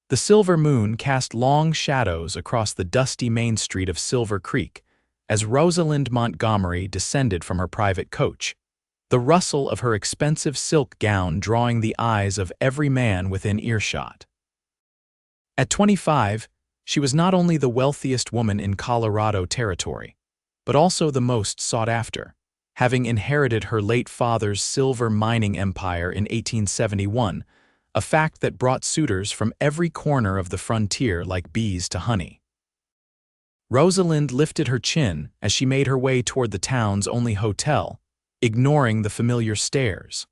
The silver moon cast long shadows across the dusty main street of Silver Creek as Rosalind Montgomery descended from her private coach, the rustle of her expensive silk gown drawing the eyes of every man within earshot. At 25, she was not only the wealthiest woman in Colorado Territory, but also the most sought after, having inherited her late father's silver mining empire in 1871, a fact that brought suitors from every corner of the frontier like bees to honey. Rosalind lifted her chin as she made her way toward the town's only hotel, ignoring the familiar stares.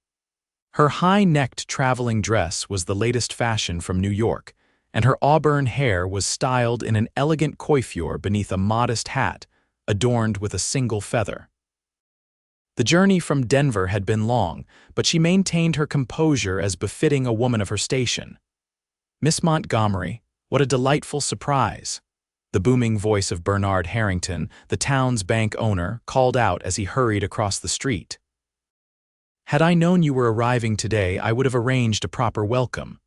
Her high-necked traveling dress was the latest fashion from New York, and her auburn hair was styled in an elegant coiffure beneath a modest hat adorned with a single feather. The journey from Denver had been long, but she maintained her composure as befitting a woman of her station. "Miss Montgomery, what a delightful surprise!" The booming voice of Bernard Harrington, the town's bank owner, called out as he hurried across the street. "Had I known you were arriving today, I would have arranged a proper welcome."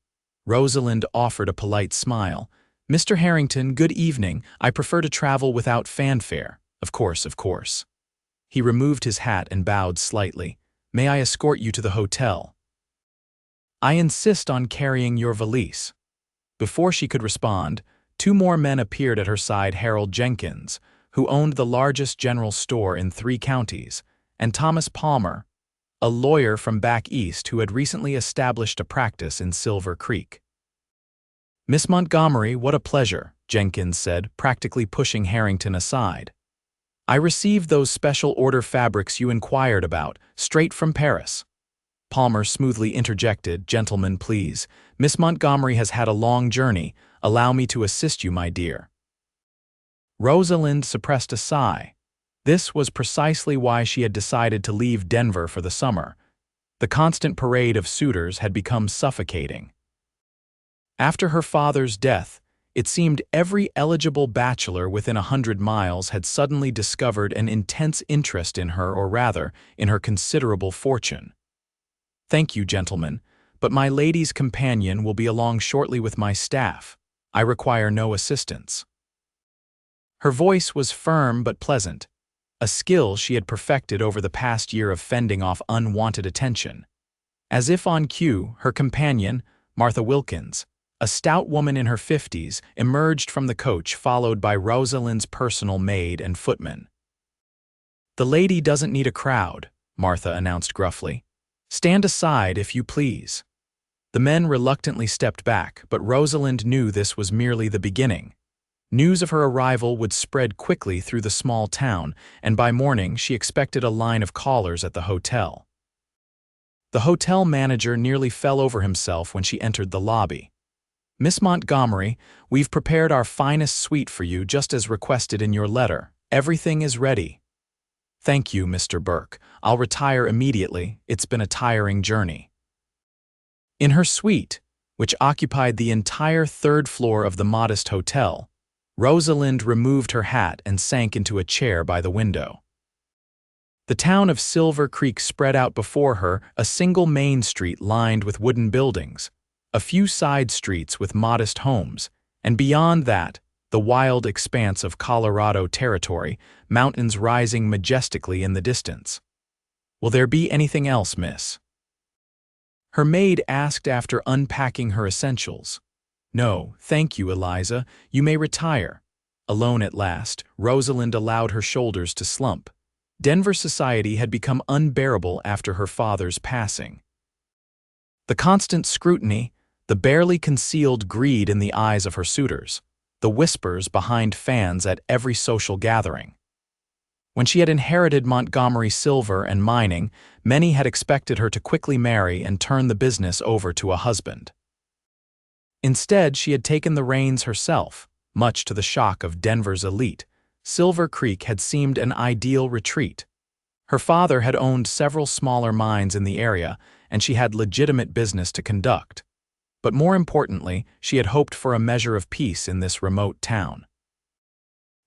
Rosalind offered a polite smile. "Mr. Harrington, good evening. I prefer to travel without fanfare." Of course, of course." He removed his hat and bowed slightly. "May I escort you to the hotel?" "I insist on carrying your valise." Before she could respond, two more men appeared at her side: Harold Jenkins, who owned the largest general store in 3 counties, and Thomas Palmer, a lawyer from back east who had recently established a practice in Silver Creek. "Miss Montgomery, what a pleasure," Jenkins said, practically pushing Harrington aside. "I received those special order fabrics you inquired about, straight from Paris." Palmer smoothly interjected, "Gentlemen, please. Miss Montgomery has had a long journey. Allow me to assist you, my dear." Rosalind suppressed a sigh. This was precisely why she had decided to leave Denver for the summer. The constant parade of suitors had become suffocating. After her father's death, it seemed every eligible bachelor within 100 miles had suddenly discovered an intense interest in her, or rather, in her considerable fortune. "Thank you, gentlemen, but my lady's companion will be along shortly with my staff. I require no assistance." Her voice was firm but pleasant, a skill she had perfected over the past year of fending off unwanted attention. As if on cue, her companion, Martha Wilkins, a stout woman in her 50s, emerged from the coach, followed by Rosalind's personal maid and footman. "The lady doesn't need a crowd," Martha announced gruffly. "Stand aside, if you please." The men reluctantly stepped back, but Rosalind knew this was merely the beginning. News of her arrival would spread quickly through the small town, and by morning she expected a line of callers at the hotel. The hotel manager nearly fell over himself when she entered the lobby. "Miss Montgomery, we've prepared our finest suite for you, just as requested in your letter. Everything is ready." "Thank you, Mr. Burke. I'll retire immediately. It's been a tiring journey." In her suite, which occupied the entire 3rd floor of the modest hotel, Rosalind removed her hat and sank into a chair by the window. The town of Silver Creek spread out before her, a single main street lined with wooden buildings, a few side streets with modest homes, and beyond that, the wild expanse of Colorado Territory, mountains rising majestically in the distance. "Will there be anything else, miss?" Her maid asked after unpacking her essentials. "No, thank you, Eliza. You may retire." Alone at last, Rosalind allowed her shoulders to slump. Denver society had become unbearable after her father's passing. The constant scrutiny, the barely concealed greed in the eyes of her suitors, the whispers behind fans at every social gathering. When she had inherited Montgomery silver and mining, many had expected her to quickly marry and turn the business over to a husband. Instead, she had taken the reins herself, much to the shock of Denver's elite. Silver Creek had seemed an ideal retreat. Her father had owned several smaller mines in the area, and she had legitimate business to conduct. But more importantly, she had hoped for a measure of peace in this remote town.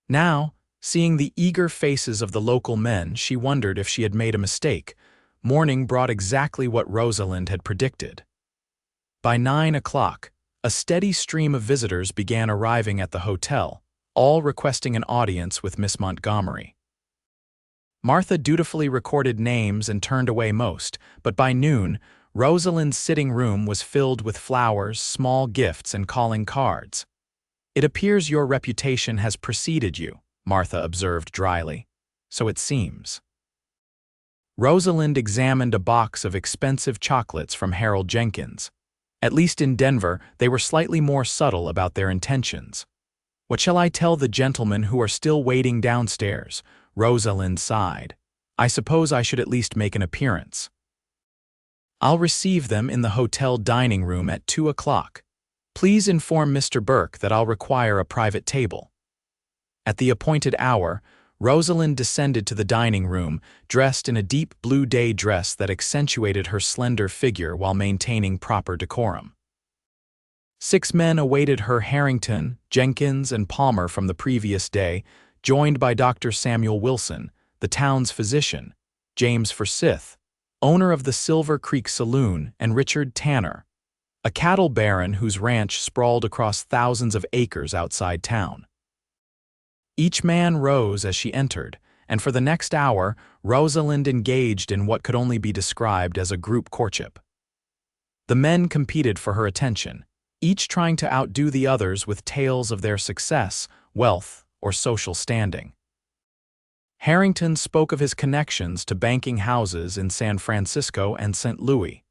Now, seeing the eager faces of the local men, she wondered if she had made a mistake. Morning brought exactly what Rosalind had predicted. By 9 o'clock, A steady stream of visitors began arriving at the hotel, all requesting an audience with Miss Montgomery. Martha dutifully recorded names and turned away most, but by noon, Rosalind's sitting room was filled with flowers, small gifts, and calling cards. "It appears your reputation has preceded you," Martha observed dryly. "So it seems." Rosalind examined a box of expensive chocolates from Harold Jenkins. At least in Denver, they were slightly more subtle about their intentions. "What shall I tell the gentlemen who are still waiting downstairs?" Rosalind sighed. "I suppose I should at least make an appearance." "I'll receive them in the hotel dining room at 2 o'clock. Please inform Mr. Burke that I'll require a private table." At the appointed hour, Rosalind descended to the dining room, dressed in a deep blue day dress that accentuated her slender figure while maintaining proper decorum. 6 men awaited her: Harrington, Jenkins, and Palmer from the previous day, joined by Dr. Samuel Wilson, the town's physician, James Forsyth, owner of the Silver Creek Saloon, and Richard Tanner, a cattle baron whose ranch sprawled across thousands of acres outside town. Each man rose as she entered, and for the next hour, Rosalind engaged in what could only be described as a group courtship. The men competed for her attention, each trying to outdo the others with tales of their success, wealth, or social standing. Harrington spoke of his connections to banking houses in San Francisco and St. Louis.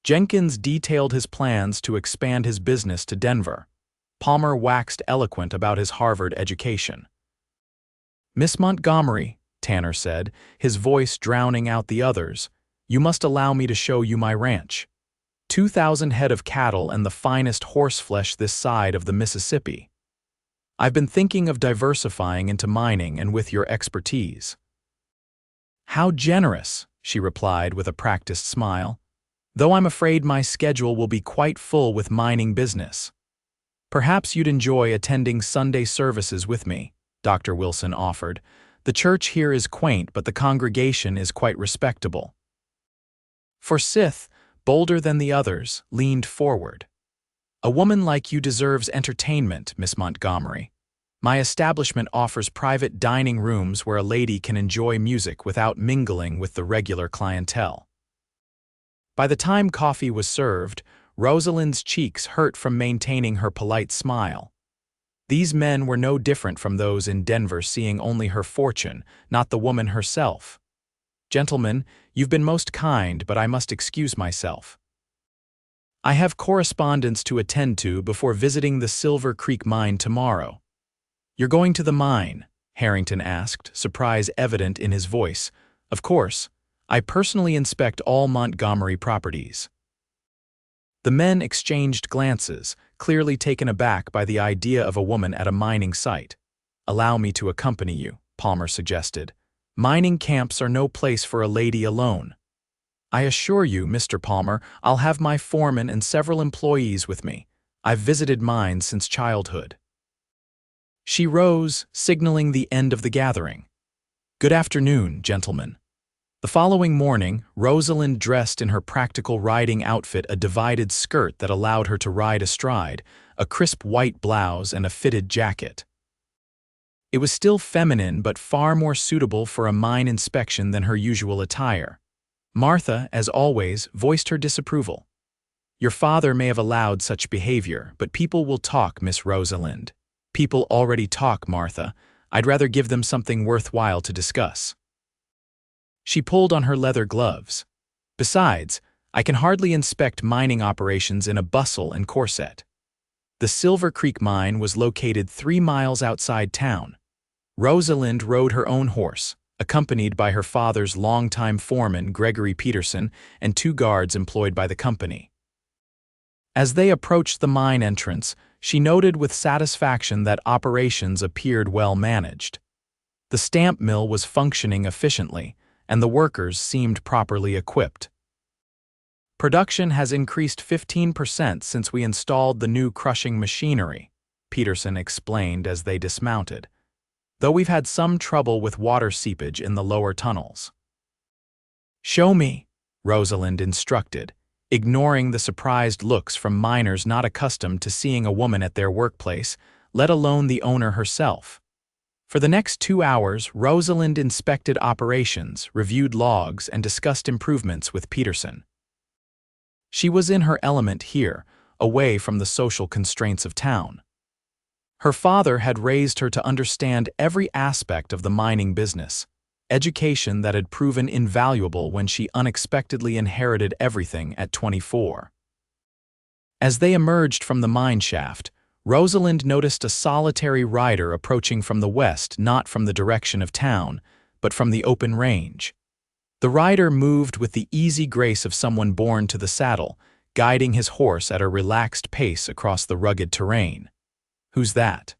Jenkins detailed his plans to expand his business to Denver. Palmer waxed eloquent about his Harvard education. "Miss Montgomery," Tanner said, his voice drowning out the others, "you must allow me to show you my ranch. 2,000 head of cattle and the finest horseflesh this side of the Mississippi. I've been thinking of diversifying into mining and with your expertise." "How generous," she replied with a practiced smile, "though I'm afraid my schedule will be quite full with mining business." "Perhaps you'd enjoy attending Sunday services with me," Dr. Wilson offered. "The church here is quaint, but the congregation is quite respectable." Forsyth, bolder than the others, leaned forward. "A woman like you deserves entertainment, Miss Montgomery. My establishment offers private dining rooms where a lady can enjoy music without mingling with the regular clientele." By the time coffee was served, Rosalind's cheeks hurt from maintaining her polite smile. These men were no different from those in Denver seeing only her fortune, not the woman herself. "Gentlemen, you've been most kind, but I must excuse myself. I have correspondence to attend to before visiting the Silver Creek mine tomorrow." "You're going to the mine?" Harrington asked, surprise evident in his voice. "Of course. I personally inspect all Montgomery properties." The men exchanged glances, clearly taken aback by the idea of a woman at a mining site. "Allow me to accompany you," Palmer suggested. "Mining camps are no place for a lady alone." "I assure you, Mr. Palmer, I'll have my foreman and several employees with me. I've visited mines since childhood." She rose, signaling the end of the gathering. "Good afternoon, gentlemen." The following morning, Rosalind dressed in her practical riding outfit, a divided skirt that allowed her to ride astride, a crisp white blouse, and a fitted jacket. It was still feminine but far more suitable for a mine inspection than her usual attire. Martha, as always, voiced her disapproval. "Your father may have allowed such behavior, but people will talk, Miss Rosalind." "People already talk, Martha. I'd rather give them something worthwhile to discuss." She pulled on her leather gloves. "Besides, I can hardly inspect mining operations in a bustle and corset." The Silver Creek mine was located 3 miles outside town. Rosalind rode her own horse, accompanied by her father's longtime foreman, Gregory Peterson, and 2 guards employed by the company. As they approached the mine entrance, she noted with satisfaction that operations appeared well managed. The stamp mill was functioning efficiently, and the workers seemed properly equipped. "Production has increased 15% since we installed the new crushing machinery," Peterson explained as they dismounted, "though we've had some trouble with water seepage in the lower tunnels." "Show me," Rosalind instructed, ignoring the surprised looks from miners not accustomed to seeing a woman at their workplace, let alone the owner herself. For the next 2 hours, Rosalind inspected operations, reviewed logs, and discussed improvements with Peterson. She was in her element here, away from the social constraints of town. Her father had raised her to understand every aspect of the mining business, education that had proven invaluable when she unexpectedly inherited everything at 24. As they emerged from the mine shaft, Rosalind noticed a solitary rider approaching from the west, not from the direction of town, but from the open range. The rider moved with the easy grace of someone born to the saddle, guiding his horse at a relaxed pace across the rugged terrain. "Who's that?"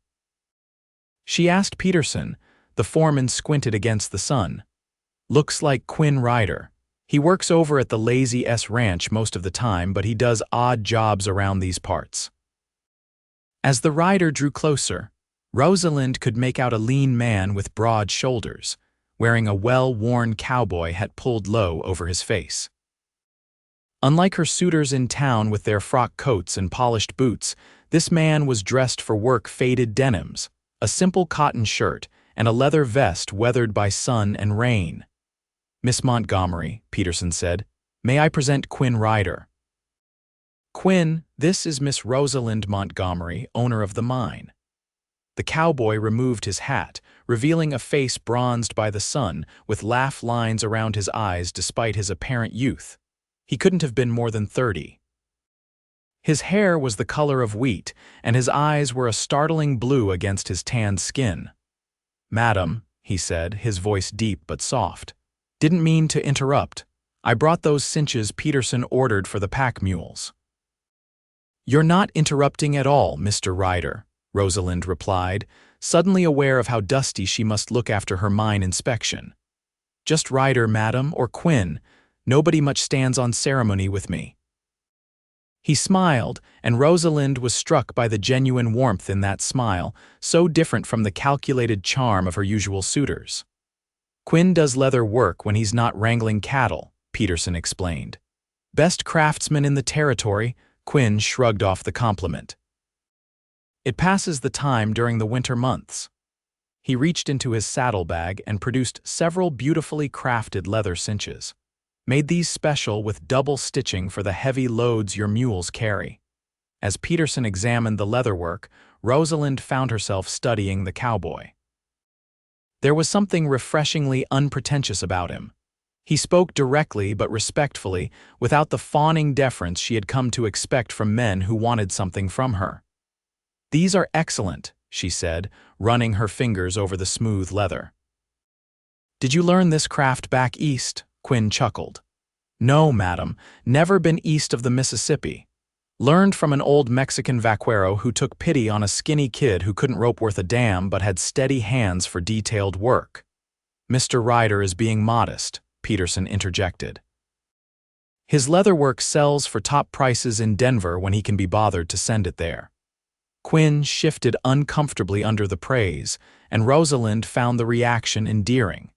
she asked Peterson. The foreman squinted against the sun. "Looks like Quinn Ryder. He works over at the Lazy S Ranch most of the time, but he does odd jobs around these parts." As the rider drew closer, Rosalind could make out a lean man with broad shoulders, wearing a well-worn cowboy hat pulled low over his face. Unlike her suitors in town with their frock coats and polished boots, this man was dressed for work: faded denims, a simple cotton shirt, and a leather vest weathered by sun and rain. "Miss Montgomery," Peterson said, "may I present Quinn Ryder?" "Quinn, this is Miss Rosalind Montgomery, owner of the mine." The cowboy removed his hat, revealing a face bronzed by the sun, with laugh lines around his eyes despite his apparent youth. He couldn't have been more than 30. His hair was the color of wheat, and his eyes were a startling blue against his tanned skin. "Madam," he said, his voice deep but soft, "didn't mean to interrupt. I brought those cinches Peterson ordered for the pack mules." "You're not interrupting at all, Mr. Ryder," Rosalind replied, suddenly aware of how dusty she must look after her mine inspection. "Just Ryder, madam, or Quinn. Nobody much stands on ceremony with me." He smiled, and Rosalind was struck by the genuine warmth in that smile, so different from the calculated charm of her usual suitors. "Quinn does leather work when he's not wrangling cattle," Peterson explained. "Best craftsman in the territory." Quinn shrugged off the compliment. "It passes the time during the winter months." He reached into his saddlebag and produced several beautifully crafted leather cinches. "Made these special with double stitching for the heavy loads your mules carry." As Peterson examined the leatherwork, Rosalind found herself studying the cowboy. There was something refreshingly unpretentious about him. He spoke directly but respectfully, without the fawning deference she had come to expect from men who wanted something from her. "These are excellent," she said, running her fingers over the smooth leather. "Did you learn this craft back east?" Quinn chuckled. "No, madam, never been east of the Mississippi. Learned from an old Mexican vaquero who took pity on a skinny kid who couldn't rope worth a damn but had steady hands for detailed work." "Mr. Ryder is being modest," Peterson interjected. "His leatherwork sells for top prices in Denver when he can be bothered to send it there." Quinn shifted uncomfortably under the praise, and Rosalind found the reaction endearing.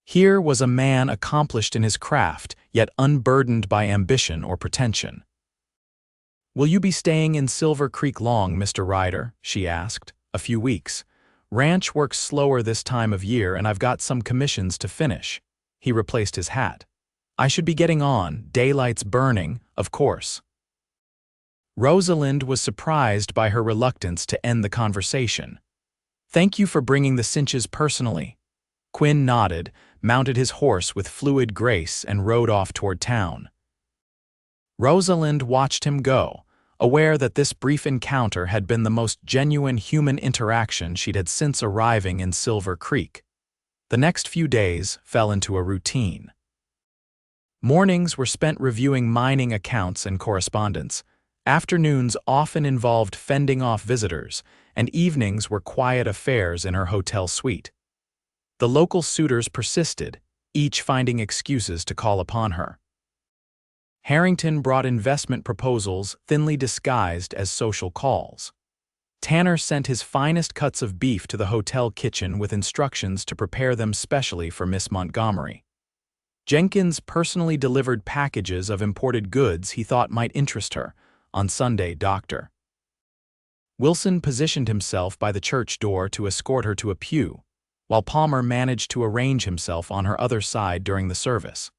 Here was a man accomplished in his craft, yet unburdened by ambition or pretension. "Will you be staying in Silver Creek long, Mr. Ryder?" she asked. "A few weeks. Ranch works slower this time of year, and I've got some commissions to finish." He replaced his hat. "I should be getting on. Daylight's burning, of course." Rosalind was surprised by her reluctance to end the conversation. "Thank you for bringing the cinches personally." Quinn nodded, mounted his horse with fluid grace, and rode off toward town. Rosalind watched him go, aware that this brief encounter had been the most genuine human interaction she'd had since arriving in Silver Creek. The next few days fell into a routine. Mornings were spent reviewing mining accounts and correspondence. Afternoons often involved fending off visitors, and evenings were quiet affairs in her hotel suite. The local suitors persisted, each finding excuses to call upon her. Harrington brought investment proposals thinly disguised as social calls. Tanner sent his finest cuts of beef to the hotel kitchen with instructions to prepare them specially for Miss Montgomery. Jenkins personally delivered packages of imported goods he thought might interest her. On Sunday, Dr. Wilson positioned himself by the church door to escort her to a pew, while Palmer managed to arrange himself on her other side during the service.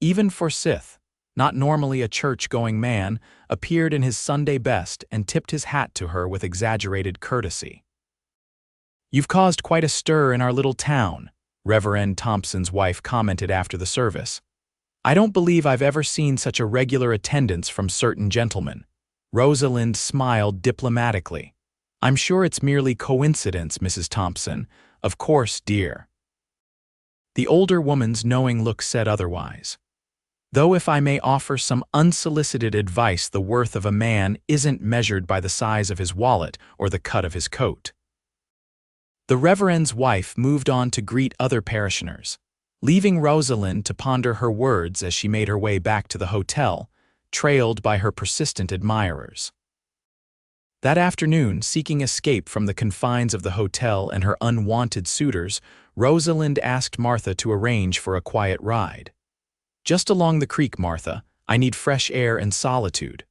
Even Forsyth, not normally a church-going man, appeared in his Sunday best and tipped his hat to her with exaggerated courtesy. "You've caused quite a stir in our little town," Reverend Thompson's wife commented after the service. "I don't believe I've ever seen such a regular attendance from certain gentlemen." Rosalind smiled diplomatically. "I'm sure it's merely coincidence, Mrs. Thompson. Of course, dear." The older woman's knowing look said otherwise. "Though if I may offer some unsolicited advice, the worth of a man isn't measured by the size of his wallet or the cut of his coat." The Reverend's wife moved on to greet other parishioners, leaving Rosalind to ponder her words as she made her way back to the hotel, trailed by her persistent admirers. That afternoon, seeking escape from the confines of the hotel and her unwanted suitors, Rosalind asked Martha to arrange for a quiet ride. "Just along the creek, Martha. I need fresh air and solitude."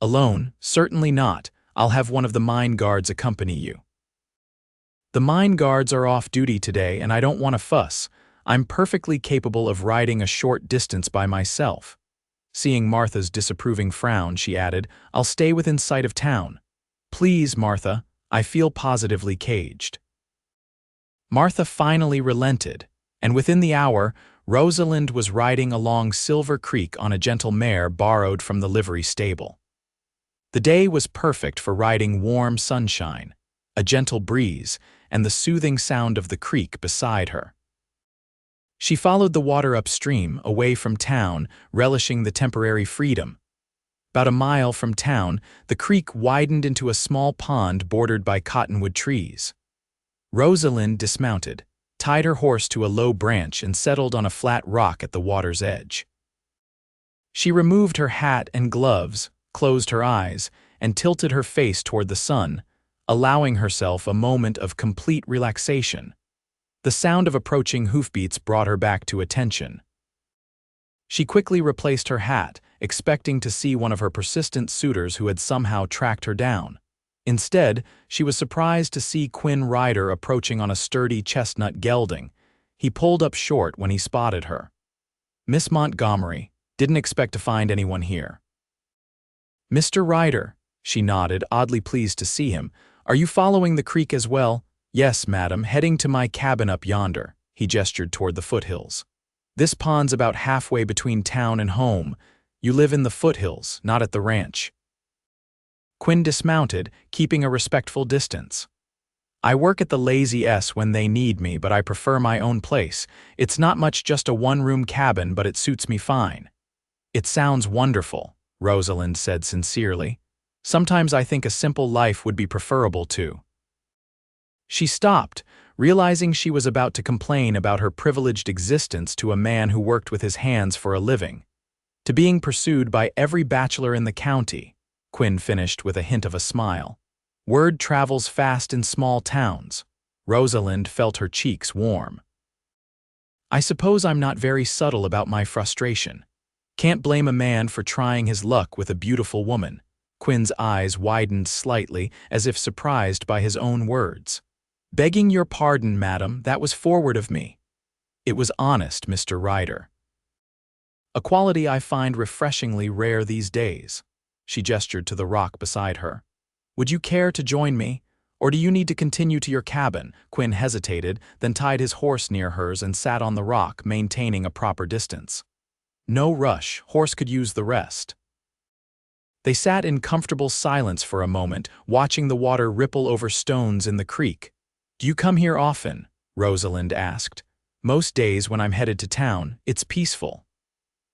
"Alone? Certainly not. I'll have one of the mine guards accompany you." "The mine guards are off duty today and I don't want to fuss. I'm perfectly capable of riding a short distance by myself." Seeing Martha's disapproving frown, she added, "I'll stay within sight of town." "Please, Martha, I feel positively caged." Martha finally relented, and within the hour, Rosalind was riding along Silver Creek on a gentle mare borrowed from the livery stable. The day was perfect for riding warm sunshine, a gentle breeze, and the soothing sound of the creek beside her. She followed the water upstream, away from town, relishing the temporary freedom. About a mile from town, the creek widened into a small pond bordered by cottonwood trees. Rosalind dismounted, tied her horse to a low branch, and settled on a flat rock at the water's edge. She removed her hat and gloves, closed her eyes, and tilted her face toward the sun, allowing herself a moment of complete relaxation. The sound of approaching hoofbeats brought her back to attention. She quickly replaced her hat, expecting to see one of her persistent suitors who had somehow tracked her down. Instead, she was surprised to see Quinn Ryder approaching on a sturdy chestnut gelding. He pulled up short when he spotted her. "Miss Montgomery, didn't expect to find anyone here." "Mr. Ryder," she nodded, oddly pleased to see him. "Are you following the creek as well?" "Yes, madam, heading to my cabin up yonder." He gestured toward the foothills. "This pond's about halfway between town and home. You live in the foothills, not at the ranch." Quinn dismounted, keeping a respectful distance. "I work at the Lazy S when they need me, but I prefer my own place. It's not much, just a one-room cabin, but it suits me fine." "It sounds wonderful," Rosalind said sincerely. "Sometimes I think a simple life would be preferable to." She stopped, realizing she was about to complain about her privileged existence to a man who worked with his hands for a living. "To being pursued by every bachelor in the county," Quinn finished with a hint of a smile. "Word travels fast in small towns." Rosalind felt her cheeks warm. "I suppose I'm not very subtle about my frustration. Can't blame a man for trying his luck with a beautiful woman." Quinn's eyes widened slightly, as if surprised by his own words. "Begging your pardon, madam, that was forward of me." "It was honest, Mr. Ryder." "A quality I find refreshingly rare these days." She gestured to the rock beside her. "Would you care to join me, or do you need to continue to your cabin?" Quinn hesitated, then tied his horse near hers and sat on the rock, maintaining a proper distance. "No rush, horse could use the rest." They sat in comfortable silence for a moment, watching the water ripple over stones in the creek. "Do you come here often?" Rosalind asked. "Most days when I'm headed to town. It's peaceful."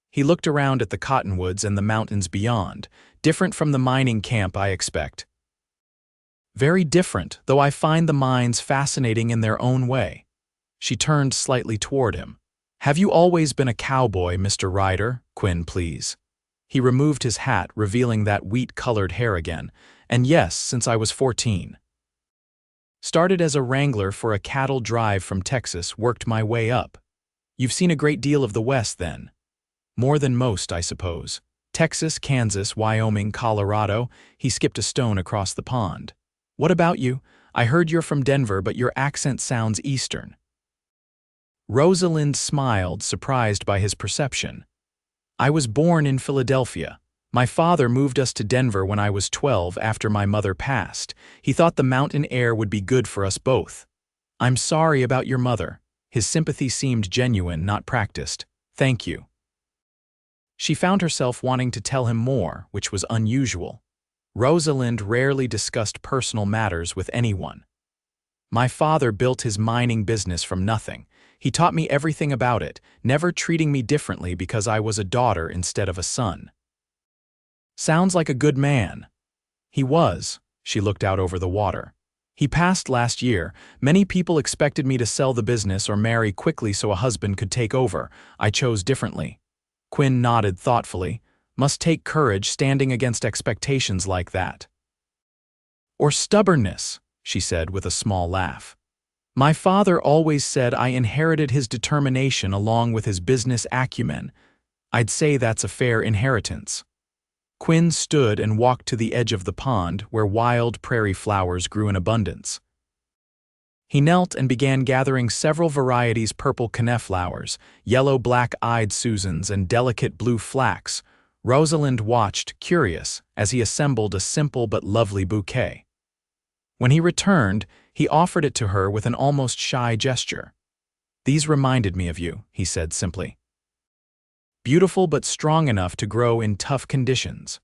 He looked around at the cottonwoods and the mountains beyond. "Different from the mining camp, I expect." "Very different, though I find the mines fascinating in their own way." She turned slightly toward him. "Have you always been a cowboy, Mr. Ryder?" "Quinn, please." He removed his hat, revealing that wheat-colored hair again. "And yes, since I was 14. Started as a wrangler for a cattle drive from Texas, worked my way up." You've seen a great deal of the West, then. More than most, I suppose. Texas, Kansas, Wyoming, Colorado. He skipped a stone across the pond. What about you? I heard you're from Denver, but your accent sounds Eastern. Rosalind smiled, surprised by his perception. I was born in Philadelphia. My father moved us to Denver when I was 12 after my mother passed. He thought the mountain air would be good for us both. I'm sorry about your mother. His sympathy seemed genuine, not practiced. Thank you. She found herself wanting to tell him more, which was unusual. Rosalind rarely discussed personal matters with anyone. My father built his mining business from nothing. He taught me everything about it, never treating me differently because I was a daughter instead of a son. Sounds like a good man. He was. She looked out over the water. He passed last year. Many people expected me to sell the business or marry quickly so a husband could take over. I chose differently. Quinn nodded thoughtfully. Must take courage standing against expectations like that. Or stubbornness, she said with a small laugh. My father always said I inherited his determination along with his business acumen. I'd say that's a fair inheritance. Quinn stood and walked to the edge of the pond where wild prairie flowers grew in abundance. He knelt and began gathering several varieties purple coneflowers, yellow black-eyed Susans, and delicate blue flax. Rosalind watched, curious, as he assembled a simple but lovely bouquet. When he returned, he offered it to her with an almost shy gesture. These reminded me of you, he said simply. Beautiful but strong enough to grow in tough conditions.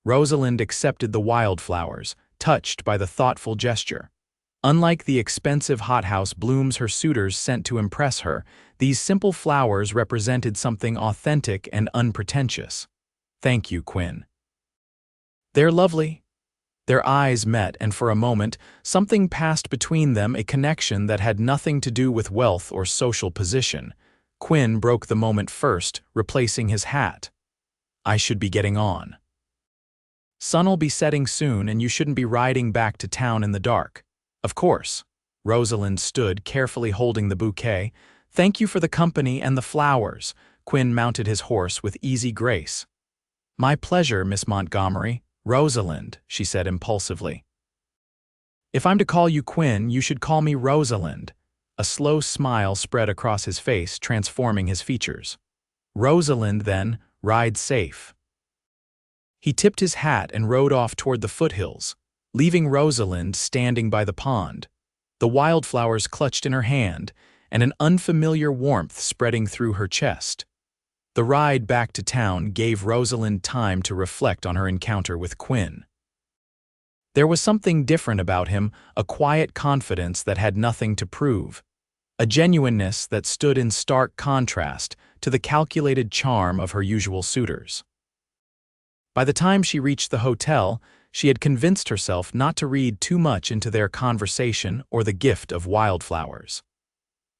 Rosalind accepted the wildflowers, touched by the thoughtful gesture. Unlike the expensive hothouse blooms her suitors sent to impress her, these simple flowers represented something authentic and unpretentious. Thank you, Quinn. They're lovely. Their eyes met, and for a moment, something passed between them, a connection that had nothing to do with wealth or social position. Quinn broke the moment first, replacing his hat. I should be getting on. Sun'll be setting soon, and you shouldn't be riding back to town in the dark. Of course. Rosalind stood, carefully holding the bouquet. Thank you for the company and the flowers. Quinn mounted his horse with easy grace. My pleasure, Miss Montgomery. Rosalind, she said impulsively. If I'm to call you Quinn, you should call me Rosalind. A slow smile spread across his face, transforming his features. Rosalind, then, ride safe. He tipped his hat and rode off toward the foothills, leaving Rosalind standing by the pond, the wildflowers clutched in her hand, and an unfamiliar warmth spreading through her chest. The ride back to town gave Rosalind time to reflect on her encounter with Quinn. There was something different about him, a quiet confidence that had nothing to prove, a genuineness that stood in stark contrast to the calculated charm of her usual suitors. By the time she reached the hotel, she had convinced herself not to read too much into their conversation or the gift of wildflowers.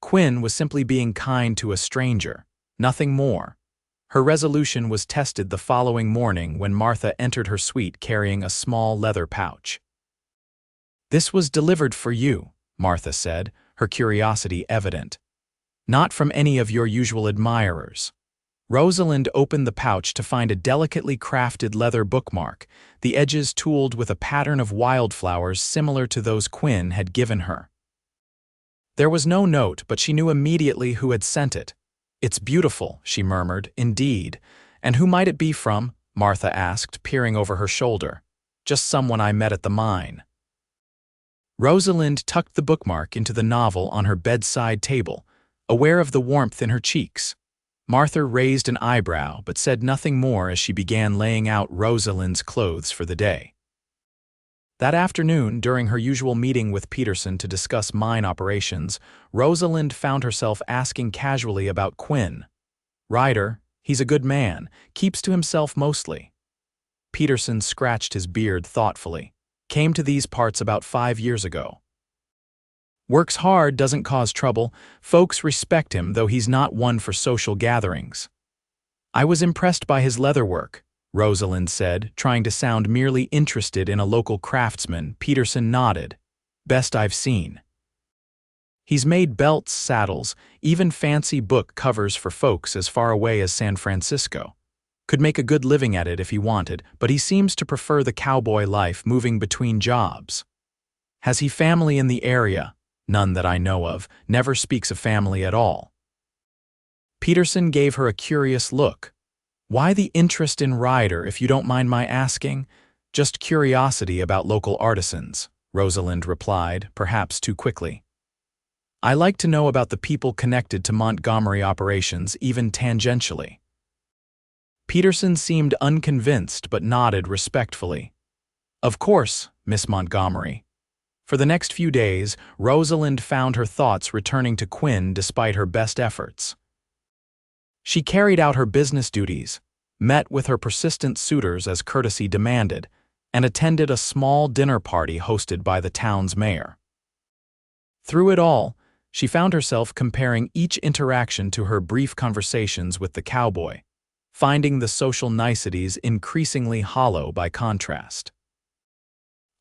Quinn was simply being kind to a stranger, nothing more. Her resolution was tested the following morning when Martha entered her suite carrying a small leather pouch. This was delivered for you, Martha said, her curiosity evident. Not from any of your usual admirers. Rosalind opened the pouch to find a delicately crafted leather bookmark, the edges tooled with a pattern of wildflowers similar to those Quinn had given her. There was no note, but she knew immediately who had sent it. It's beautiful, she murmured, indeed. And who might it be from? Martha asked, peering over her shoulder. Just someone I met at the mine. Rosalind tucked the bookmark into the novel on her bedside table, aware of the warmth in her cheeks. Martha raised an eyebrow but said nothing more as she began laying out Rosalind's clothes for the day. That afternoon, during her usual meeting with Peterson to discuss mine operations, Rosalind found herself asking casually about Quinn. Ryder, he's a good man, keeps to himself mostly. Peterson scratched his beard thoughtfully. Came to these parts about 5 years ago. Works hard, doesn't cause trouble. Folks respect him, though he's not one for social gatherings. I was impressed by his leatherwork, Rosalind said, trying to sound merely interested in a local craftsman. Peterson nodded. Best I've seen. He's made belts, saddles, even fancy book covers for folks as far away as San Francisco. Could make a good living at it if he wanted, but he seems to prefer the cowboy life, moving between jobs. Has he family in the area? None that I know of. Never speaks of family at all. Peterson gave her a curious look. Why the interest in Ryder, if you don't mind my asking? Just curiosity about local artisans, Rosalind replied, perhaps too quickly. I like to know about the people connected to Montgomery operations, even tangentially. Peterson seemed unconvinced but nodded respectfully. Of course, Miss Montgomery. For the next few days, Rosalind found her thoughts returning to Quinn despite her best efforts. She carried out her business duties, met with her persistent suitors as courtesy demanded, and attended a small dinner party hosted by the town's mayor. Through it all, she found herself comparing each interaction to her brief conversations with the cowboy, finding the social niceties increasingly hollow by contrast.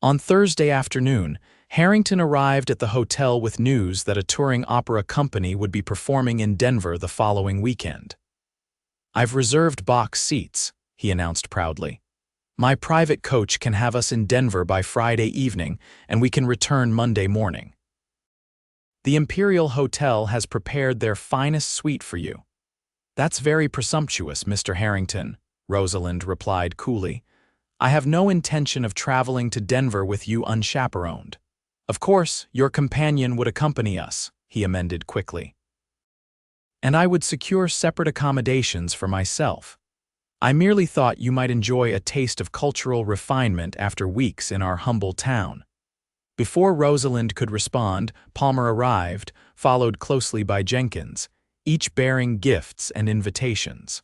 On Thursday afternoon, Harrington arrived at the hotel with news that a touring opera company would be performing in Denver the following weekend. I've reserved box seats, he announced proudly. My private coach can have us in Denver by Friday evening, and we can return Monday morning. The Imperial Hotel has prepared their finest suite for you. That's very presumptuous, Mr. Harrington, Rosalind replied coolly. I have no intention of traveling to Denver with you unchaperoned. Of course, your companion would accompany us, he amended quickly. And I would secure separate accommodations for myself. I merely thought you might enjoy a taste of cultural refinement after weeks in our humble town. Before Rosalind could respond, Palmer arrived, followed closely by Jenkins, each bearing gifts and invitations.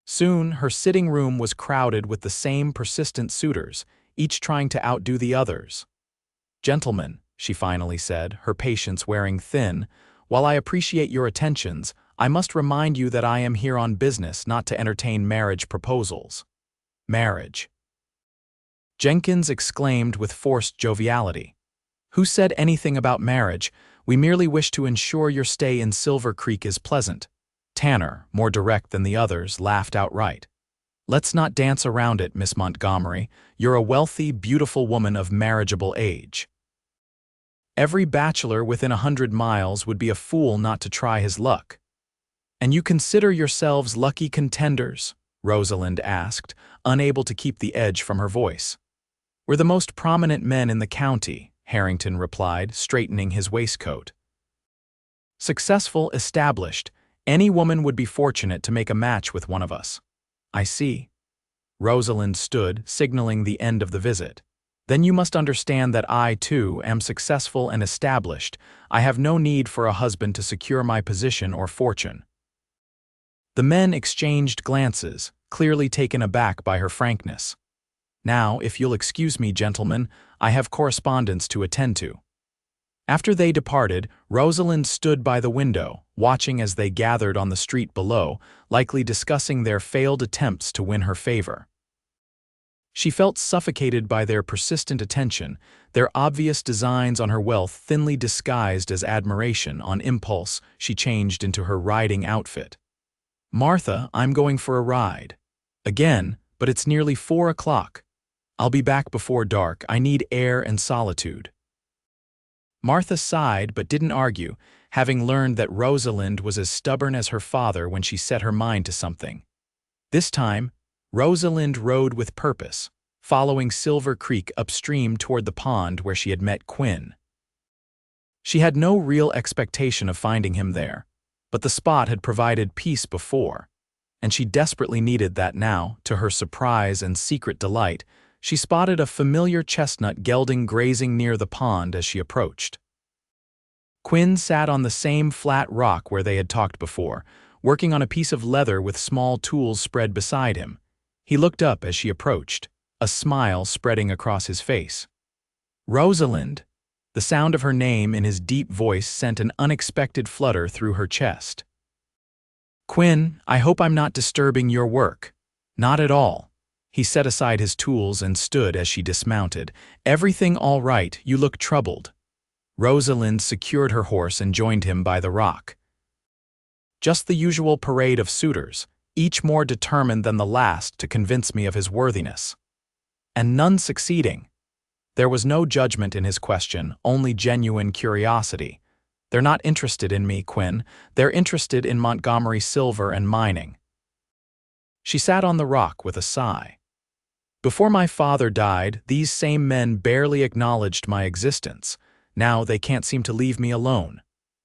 Soon, her sitting room was crowded with the same persistent suitors, each trying to outdo the others. Gentlemen, she finally said, her patience wearing thin, while I appreciate your attentions, I must remind you that I am here on business, not to entertain marriage proposals. Marriage. Jenkins exclaimed with forced joviality. Who said anything about marriage? We merely wish to ensure your stay in Silver Creek is pleasant. Tanner, more direct than the others, laughed outright. Let's not dance around it, Miss Montgomery. You're a wealthy, beautiful woman of marriageable age. Every bachelor within 100 miles would be a fool not to try his luck. And you consider yourselves lucky contenders? Rosalind asked, unable to keep the edge from her voice. We're the most prominent men in the county, Harrington replied, straightening his waistcoat. Successful, established, any woman would be fortunate to make a match with one of us. I see. Rosalind stood, signaling the end of the visit. Then you must understand that I, too, am successful and established. I have no need for a husband to secure my position or fortune. The men exchanged glances, clearly taken aback by her frankness. Now, if you'll excuse me, gentlemen, I have correspondence to attend to. After they departed, Rosalind stood by the window, watching as they gathered on the street below, likely discussing their failed attempts to win her favor. She felt suffocated by their persistent attention, their obvious designs on her wealth thinly disguised as admiration. On impulse, she changed into her riding outfit. Martha, I'm going for a ride. Again, but it's nearly 4 o'clock. I'll be back before dark. I need air and solitude. Martha sighed but didn't argue, having learned that Rosalind was as stubborn as her father when she set her mind to something. This time, Rosalind rode with purpose, following Silver Creek upstream toward the pond where she had met Quinn. She had no real expectation of finding him there, but the spot had provided peace before, and she desperately needed that now. To her surprise and secret delight, she spotted a familiar chestnut gelding grazing near the pond as she approached. Quinn sat on the same flat rock where they had talked before, working on a piece of leather with small tools spread beside him. He looked up as she approached, a smile spreading across his face. Rosalind! The sound of her name in his deep voice sent an unexpected flutter through her chest. Quinn, I hope I'm not disturbing your work. Not at all. He set aside his tools and stood as she dismounted. Everything all right? You look troubled. Rosalind secured her horse and joined him by the rock. Just the usual parade of suitors, each more determined than the last to convince me of his worthiness. And none succeeding. There was no judgment in his question, only genuine curiosity. They're not interested in me, Quinn. They're interested in Montgomery silver and mining. She sat on the rock with a sigh. Before my father died, these same men barely acknowledged my existence. Now they can't seem to leave me alone.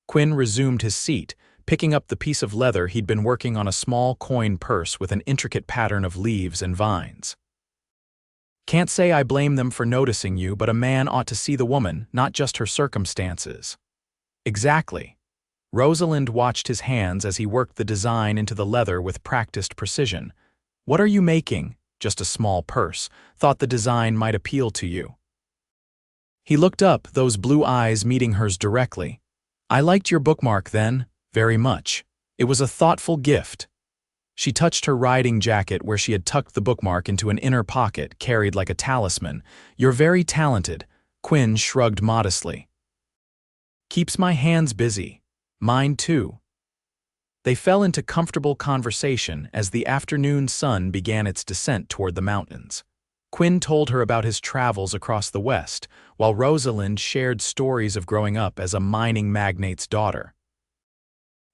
Quinn resumed his seat, picking up the piece of leather he'd been working on, a small coin purse with an intricate pattern of leaves and vines. Can't say I blame them for noticing you, but a man ought to see the woman, not just her circumstances. Exactly. Rosalind watched his hands as he worked the design into the leather with practiced precision. What are you making? Just a small purse. Thought the design might appeal to you. He looked up, those blue eyes meeting hers directly. I liked your bookmark then, very much. It was a thoughtful gift. She touched her riding jacket where she had tucked the bookmark into an inner pocket, carried like a talisman. You're very talented. Quinn shrugged modestly. Keeps my hands busy. Mine too. They fell into comfortable conversation as the afternoon sun began its descent toward the mountains. Quinn told her about his travels across the West, while Rosalind shared stories of growing up as a mining magnate's daughter.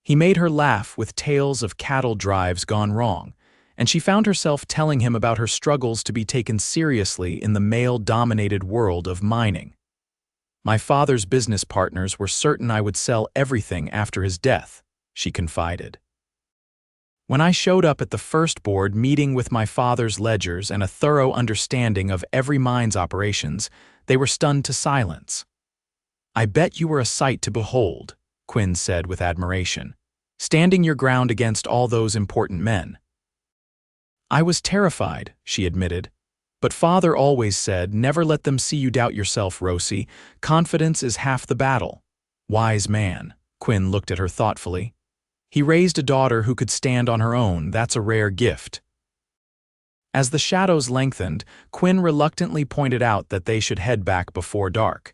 He made her laugh with tales of cattle drives gone wrong, and she found herself telling him about her struggles to be taken seriously in the male-dominated world of mining. My father's business partners were certain I would sell everything after his death, she confided. When I showed up at the first board meeting with my father's ledgers and a thorough understanding of every mine's operations, they were stunned to silence. I bet you were a sight to behold, Quinn said with admiration, standing your ground against all those important men. I was terrified, she admitted. But father always said, never let them see you doubt yourself, Rosie. Confidence is half the battle. Wise man. Quinn looked at her thoughtfully. He raised a daughter who could stand on her own. That's a rare gift. As the shadows lengthened, Quinn reluctantly pointed out that they should head back before dark.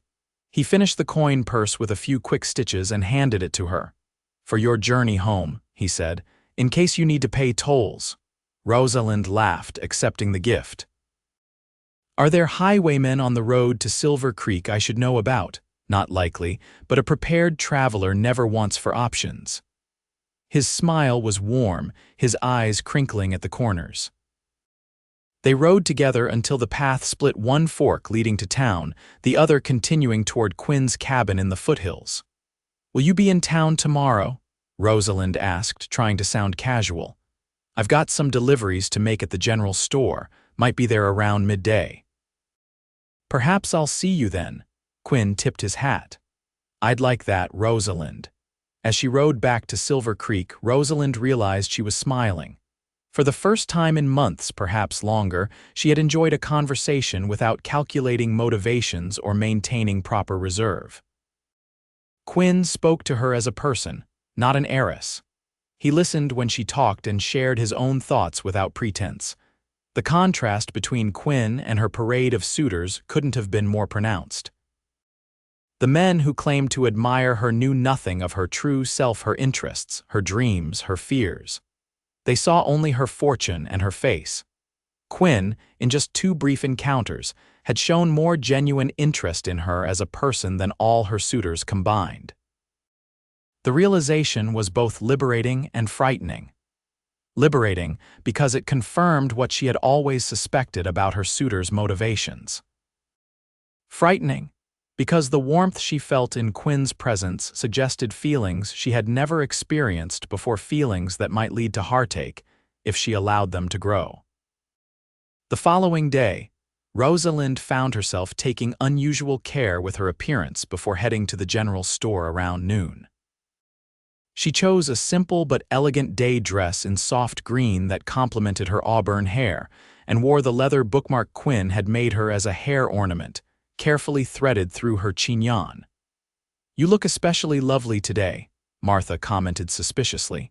He finished the coin purse with a few quick stitches and handed it to her. For your journey home, he said, in case you need to pay tolls. Rosalind laughed, accepting the gift. Are there highwaymen on the road to Silver Creek I should know about? Not likely, but a prepared traveler never wants for options. His smile was warm, his eyes crinkling at the corners. They rode together until the path split, one fork leading to town, the other continuing toward Quinn's cabin in the foothills. Will you be in town tomorrow? Rosalind asked, trying to sound casual. I've got some deliveries to make at the general store, might be there around midday. Perhaps I'll see you then. Quinn tipped his hat. I'd like that, Rosalind. As she rode back to Silver Creek, Rosalind realized she was smiling. For the first time in months, perhaps longer, she had enjoyed a conversation without calculating motivations or maintaining proper reserve. Quinn spoke to her as a person, not an heiress. He listened when she talked and shared his own thoughts without pretense. The contrast between Quinn and her parade of suitors couldn't have been more pronounced. The men who claimed to admire her knew nothing of her true self, her interests, her dreams, her fears. They saw only her fortune and her face. Quinn, in just 2 brief encounters, had shown more genuine interest in her as a person than all her suitors combined. The realization was both liberating and frightening. Liberating because it confirmed what she had always suspected about her suitors' motivations. Frightening because the warmth she felt in Quinn's presence suggested feelings she had never experienced before, feelings that might lead to heartache if she allowed them to grow. The following day, Rosalind found herself taking unusual care with her appearance before heading to the general store around noon. She chose a simple but elegant day dress in soft green that complemented her auburn hair, and wore the leather bookmark Quinn had made her as a hair ornament, carefully threaded through her chignon. You look especially lovely today, Martha commented suspiciously.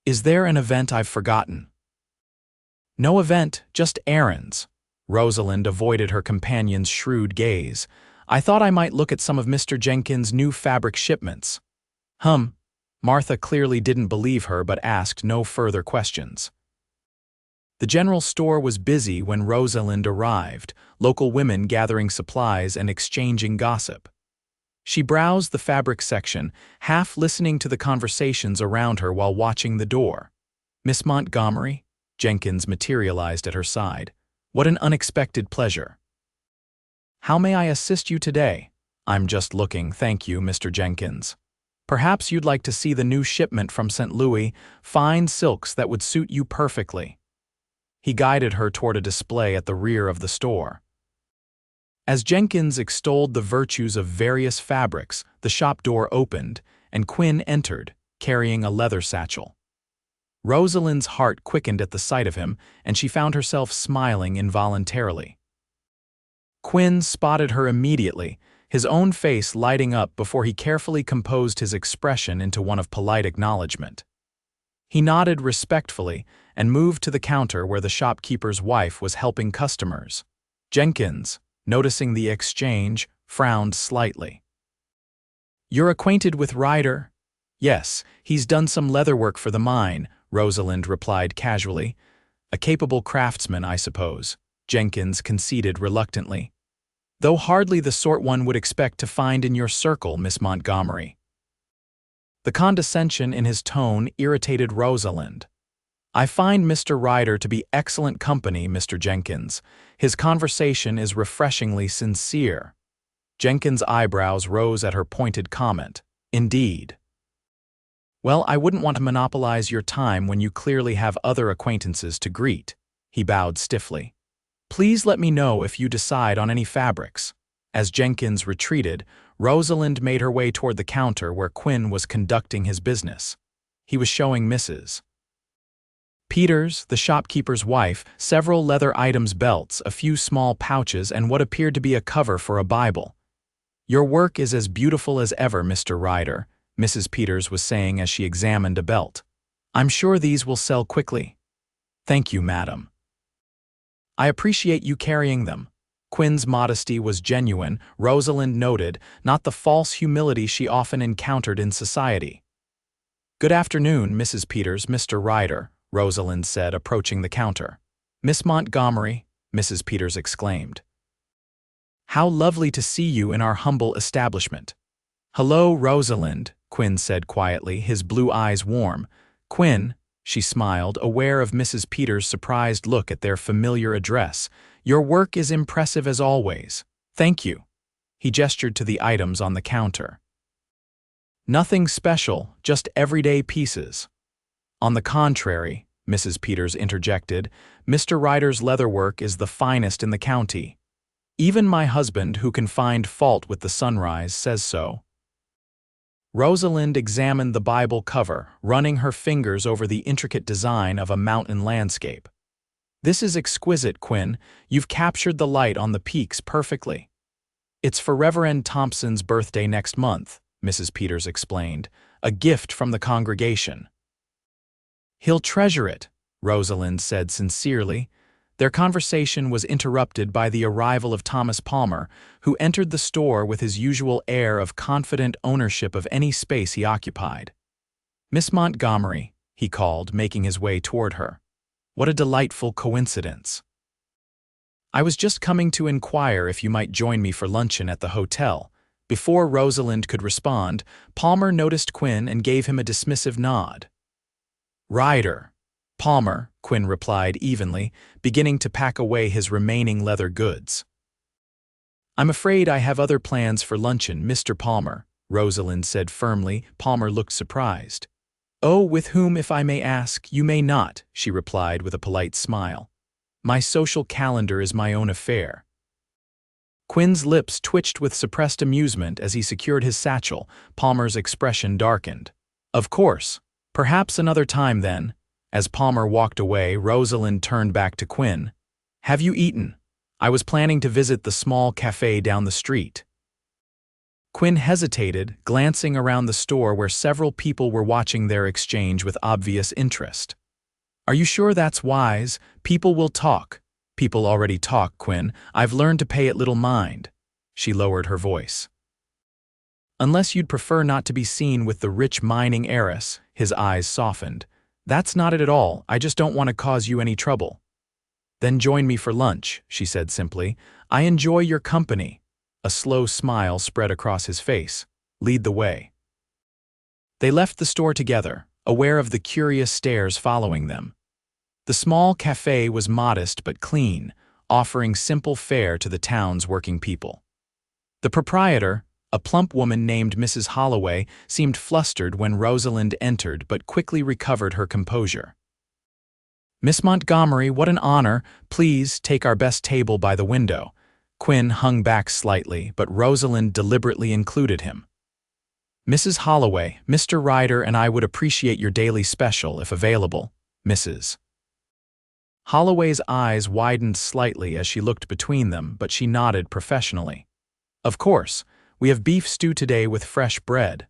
Is there an event I've forgotten? No event, just errands. Rosalind avoided her companion's shrewd gaze. I thought I might look at some of Mr. Jenkins' new fabric shipments. Hum. Martha clearly didn't believe her but asked no further questions. The general store was busy when Rosalind arrived, local women gathering supplies and exchanging gossip. She browsed the fabric section, half listening to the conversations around her while watching the door. "Miss Montgomery?" Jenkins materialized at her side. "What an unexpected pleasure." "How may I assist you today?" "I'm just looking, thank you, Mr. Jenkins. Perhaps you'd like to see the new shipment from St. Louis, fine silks that would suit you perfectly." He guided her toward a display at the rear of the store. As Jenkins extolled the virtues of various fabrics, the shop door opened, and Quinn entered, carrying a leather satchel. Rosalind's heart quickened at the sight of him, and she found herself smiling involuntarily. Quinn spotted her immediately, his own face lighting up before he carefully composed his expression into one of polite acknowledgement. He nodded respectfully and moved to the counter where the shopkeeper's wife was helping customers. Jenkins, noticing the exchange, frowned slightly. "You're acquainted with Ryder?" "Yes, he's done some leather work for the mine," Rosalind replied casually. "A capable craftsman, I suppose," Jenkins conceded reluctantly. "Though hardly the sort one would expect to find in your circle, Miss Montgomery." The condescension in his tone irritated Rosalind. "I find Mr. Ryder to be excellent company, Mr. Jenkins. His conversation is refreshingly sincere." Jenkins' eyebrows rose at her pointed comment. "Indeed." "Well, I wouldn't want to monopolize your time when you clearly have other acquaintances to greet." He bowed stiffly. "Please let me know if you decide on any fabrics." As Jenkins retreated, Rosalind made her way toward the counter where Quinn was conducting his business. He was showing Mrs. Peters, the shopkeeper's wife, several leather items, belts, a few small pouches, and what appeared to be a cover for a Bible. "Your work is as beautiful as ever, Mr. Ryder," Mrs. Peters was saying as she examined a belt. "I'm sure these will sell quickly." "Thank you, madam. I appreciate you carrying them." Quinn's modesty was genuine, Rosalind noted, not the false humility she often encountered in society. "Good afternoon, Mrs. Peters, Mr. Ryder," Rosalind said, approaching the counter. "Miss Montgomery," Mrs. Peters exclaimed. "How lovely to see you in our humble establishment." "Hello, Rosalind," Quinn said quietly, his blue eyes warm. "Quinn," she smiled, aware of Mrs. Peters' surprised look at their familiar address. "Your work is impressive as always." "Thank you." He gestured to the items on the counter. "Nothing special, just everyday pieces." "On the contrary," Mrs. Peters interjected, "Mr. Ryder's leatherwork is the finest in the county. Even my husband, who can find fault with the sunrise, says so." Rosalind examined the Bible cover, running her fingers over the intricate design of a mountain landscape. "This is exquisite, Quinn. You've captured the light on the peaks perfectly." "It's for Reverend Thompson's birthday next month," Mrs. Peters explained, "a gift from the congregation." "He'll treasure it," Rosalind said sincerely. Their conversation was interrupted by the arrival of Thomas Palmer, who entered the store with his usual air of confident ownership of any space he occupied. "Miss Montgomery," he called, making his way toward her. "What a delightful coincidence. I was just coming to inquire if you might join me for luncheon at the hotel." Before Rosalind could respond, Palmer noticed Quinn and gave him a dismissive nod. "Ryder." "Palmer," Quinn replied evenly, beginning to pack away his remaining leather goods. "I'm afraid I have other plans for luncheon, Mr. Palmer," Rosalind said firmly. Palmer looked surprised. "Oh, with whom, if I may ask?" "You may not," she replied with a polite smile. "My social calendar is my own affair." Quinn's lips twitched with suppressed amusement as he secured his satchel. Palmer's expression darkened. "Of course. Perhaps another time then." As Palmer walked away, Rosalind turned back to Quinn. "Have you eaten? I was planning to visit the small cafe down the street." Quinn hesitated, glancing around the store where several people were watching their exchange with obvious interest. "Are you sure that's wise? People will talk." "People already talk, Quinn. I've learned to pay it little mind." She lowered her voice. Unless you'd prefer not to be seen with the rich mining heiress, his eyes softened. That's not it at all, I just don't want to cause you any trouble. Then join me for lunch, she said simply. I enjoy your company. A slow smile spread across his face. Lead the way. They left the store together, aware of the curious stares following them. The small cafe was modest but clean, offering simple fare to the town's working people. The proprietor, a plump woman named Mrs. Holloway, seemed flustered when Rosalind entered but quickly recovered her composure. Miss Montgomery, what an honor. Please take our best table by the window. Quinn hung back slightly, but Rosalind deliberately included him. Mrs. Holloway, Mr. Ryder and I would appreciate your daily special if available, Mrs. Holloway's eyes widened slightly as she looked between them, but she nodded professionally. Of course, we have beef stew today with fresh bread.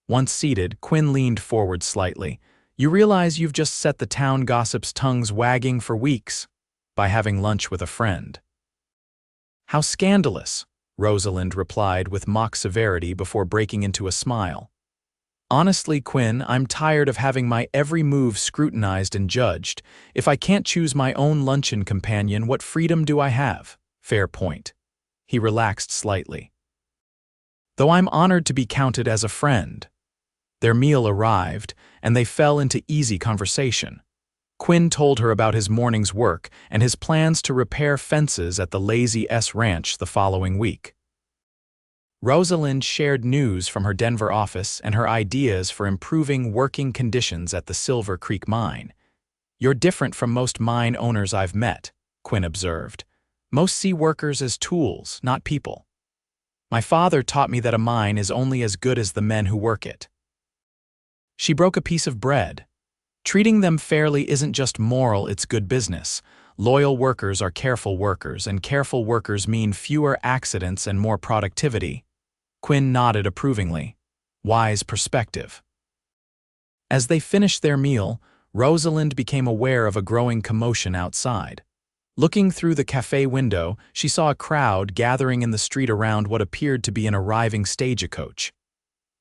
Once seated, Quinn leaned forward slightly. You realize you've just set the town gossips' tongues wagging for weeks by having lunch with a friend. How scandalous, Rosalind replied with mock severity before breaking into a smile. Honestly, Quinn, I'm tired of having my every move scrutinized and judged. If I can't choose my own luncheon companion, what freedom do I have? Fair point. He relaxed slightly. Though I'm honored to be counted as a friend. Their meal arrived, and they fell into easy conversation. Quinn told her about his morning's work and his plans to repair fences at the Lazy S Ranch the following week. Rosalind shared news from her Denver office and her ideas for improving working conditions at the Silver Creek mine. You're different from most mine owners I've met, Quinn observed. Most see workers as tools, not people. My father taught me that a mine is only as good as the men who work it. She broke a piece of bread. Treating them fairly isn't just moral, it's good business. Loyal workers are careful workers, and careful workers mean fewer accidents and more productivity. Quinn nodded approvingly. Wise perspective. As they finished their meal, Rosalind became aware of a growing commotion outside. Looking through the cafe window, she saw a crowd gathering in the street around what appeared to be an arriving stagecoach.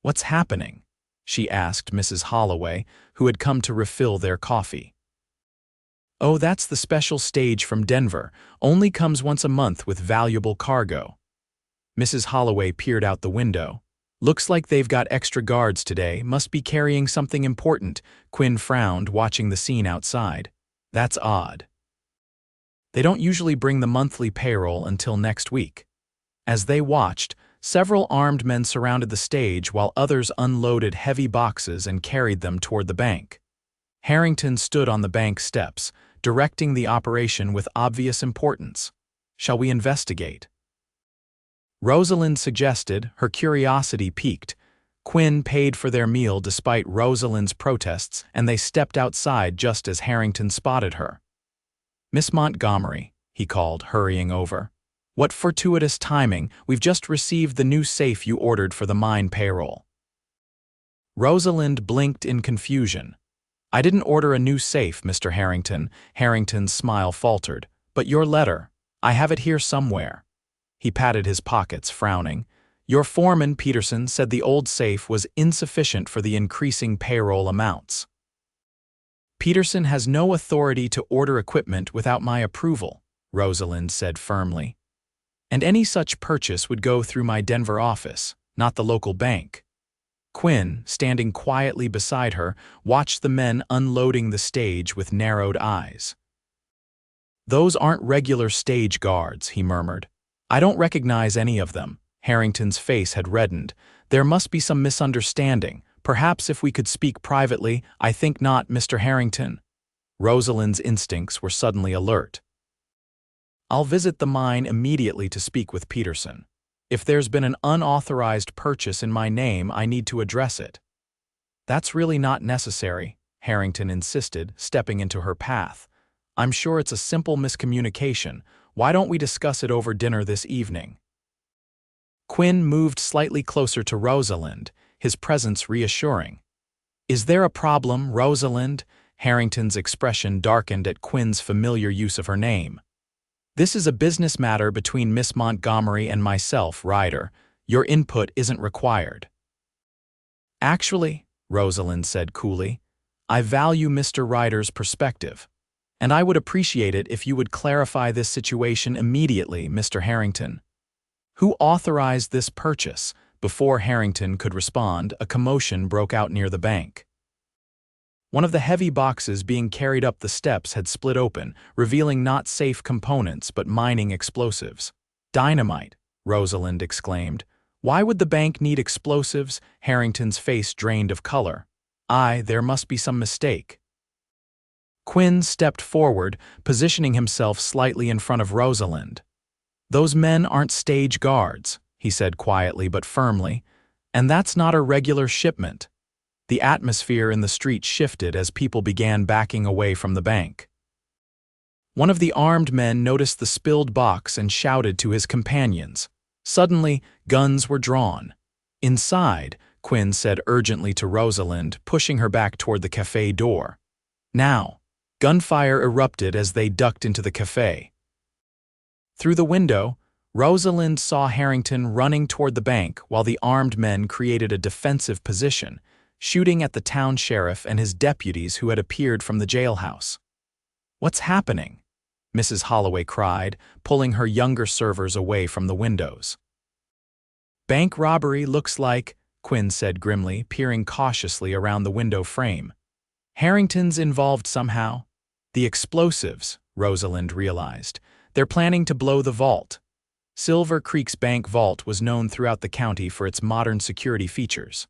What's happening? She asked Mrs. Holloway, who had come to refill their coffee. Oh, that's the special stage from Denver, only comes once a month with valuable cargo. Mrs. Holloway peered out the window. Looks like they've got extra guards today, must be carrying something important. Quinn frowned, watching the scene outside. That's odd. They don't usually bring the monthly payroll until next week. As they watched, several armed men surrounded the stage while others unloaded heavy boxes and carried them toward the bank. Harrington stood on the bank steps, directing the operation with obvious importance. Shall we investigate? Rosalind suggested, her curiosity piqued. Quinn paid for their meal despite Rosalind's protests, and they stepped outside just as Harrington spotted her. Miss Montgomery, he called, hurrying over. What fortuitous timing, we've just received the new safe you ordered for the mine payroll. Rosalind blinked in confusion. I didn't order a new safe, Mr. Harrington. Harrington's smile faltered. But your letter, I have it here somewhere. He patted his pockets, frowning. Your foreman, Peterson, said the old safe was insufficient for the increasing payroll amounts. Peterson has no authority to order equipment without my approval, Rosalind said firmly. And any such purchase would go through my Denver office, not the local bank. Quinn, standing quietly beside her, watched the men unloading the stage with narrowed eyes. Those aren't regular stage guards, he murmured. I don't recognize any of them. Harrington's face had reddened. There must be some misunderstanding. Perhaps if we could speak privately. I think not, Mr. Harrington. Rosalind's instincts were suddenly alert. I'll visit the mine immediately to speak with Peterson. If there's been an unauthorized purchase in my name, I need to address it. That's really not necessary, Harrington insisted, stepping into her path. I'm sure it's a simple miscommunication. Why don't we discuss it over dinner this evening? Quinn moved slightly closer to Rosalind, his presence reassuring. Is there a problem, Rosalind? Harrington's expression darkened at Quinn's familiar use of her name. This is a business matter between Miss Montgomery and myself, Ryder. Your input isn't required." "Actually," Rosalind said coolly, "I value Mr. Ryder's perspective, and I would appreciate it if you would clarify this situation immediately, Mr. Harrington. Who authorized this purchase?" Before Harrington could respond, a commotion broke out near the bank. One of the heavy boxes being carried up the steps had split open, revealing not safe components but mining explosives. "Dynamite!" Rosalind exclaimed. "Why would the bank need explosives?" Harrington's face drained of color. There must be some mistake." Quinn stepped forward, positioning himself slightly in front of Rosalind. "Those men aren't stage guards," he said quietly but firmly, "and that's not a regular shipment." The atmosphere in the street shifted as people began backing away from the bank. One of the armed men noticed the spilled box and shouted to his companions. Suddenly, guns were drawn. "Inside," Quinn said urgently to Rosalind, pushing her back toward the cafe door. Now, gunfire erupted as they ducked into the cafe. Through the window, Rosalind saw Harrington running toward the bank while the armed men created a defensive position, shooting at the town sheriff and his deputies who had appeared from the jailhouse. "What's happening?" Mrs. Holloway cried, pulling her younger servers away from the windows. "Bank robbery looks like," Quinn said grimly, peering cautiously around the window frame. "Harrington's involved somehow." "The explosives," Rosalind realized. "They're planning to blow the vault." Silver Creek's bank vault was known throughout the county for its modern security features.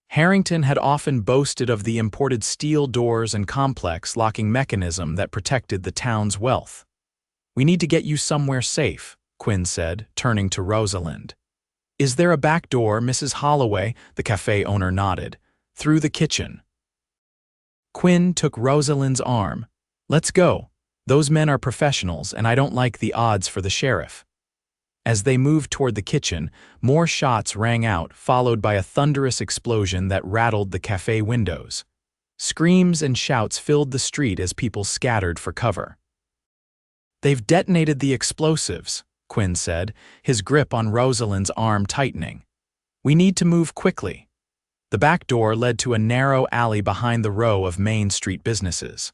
Harrington had often boasted of the imported steel doors and complex locking mechanism that protected the town's wealth. "We need to get you somewhere safe," Quinn said, turning to Rosalind. "Is there a back door, Mrs. Holloway?" The cafe owner nodded. "Through the kitchen." Quinn took Rosalind's arm. "Let's go. Those men are professionals, and I don't like the odds for the sheriff." As they moved toward the kitchen, more shots rang out, followed by a thunderous explosion that rattled the cafe windows. Screams and shouts filled the street as people scattered for cover. "They've detonated the explosives," Quinn said, his grip on Rosalind's arm tightening. "We need to move quickly." The back door led to a narrow alley behind the row of Main Street businesses.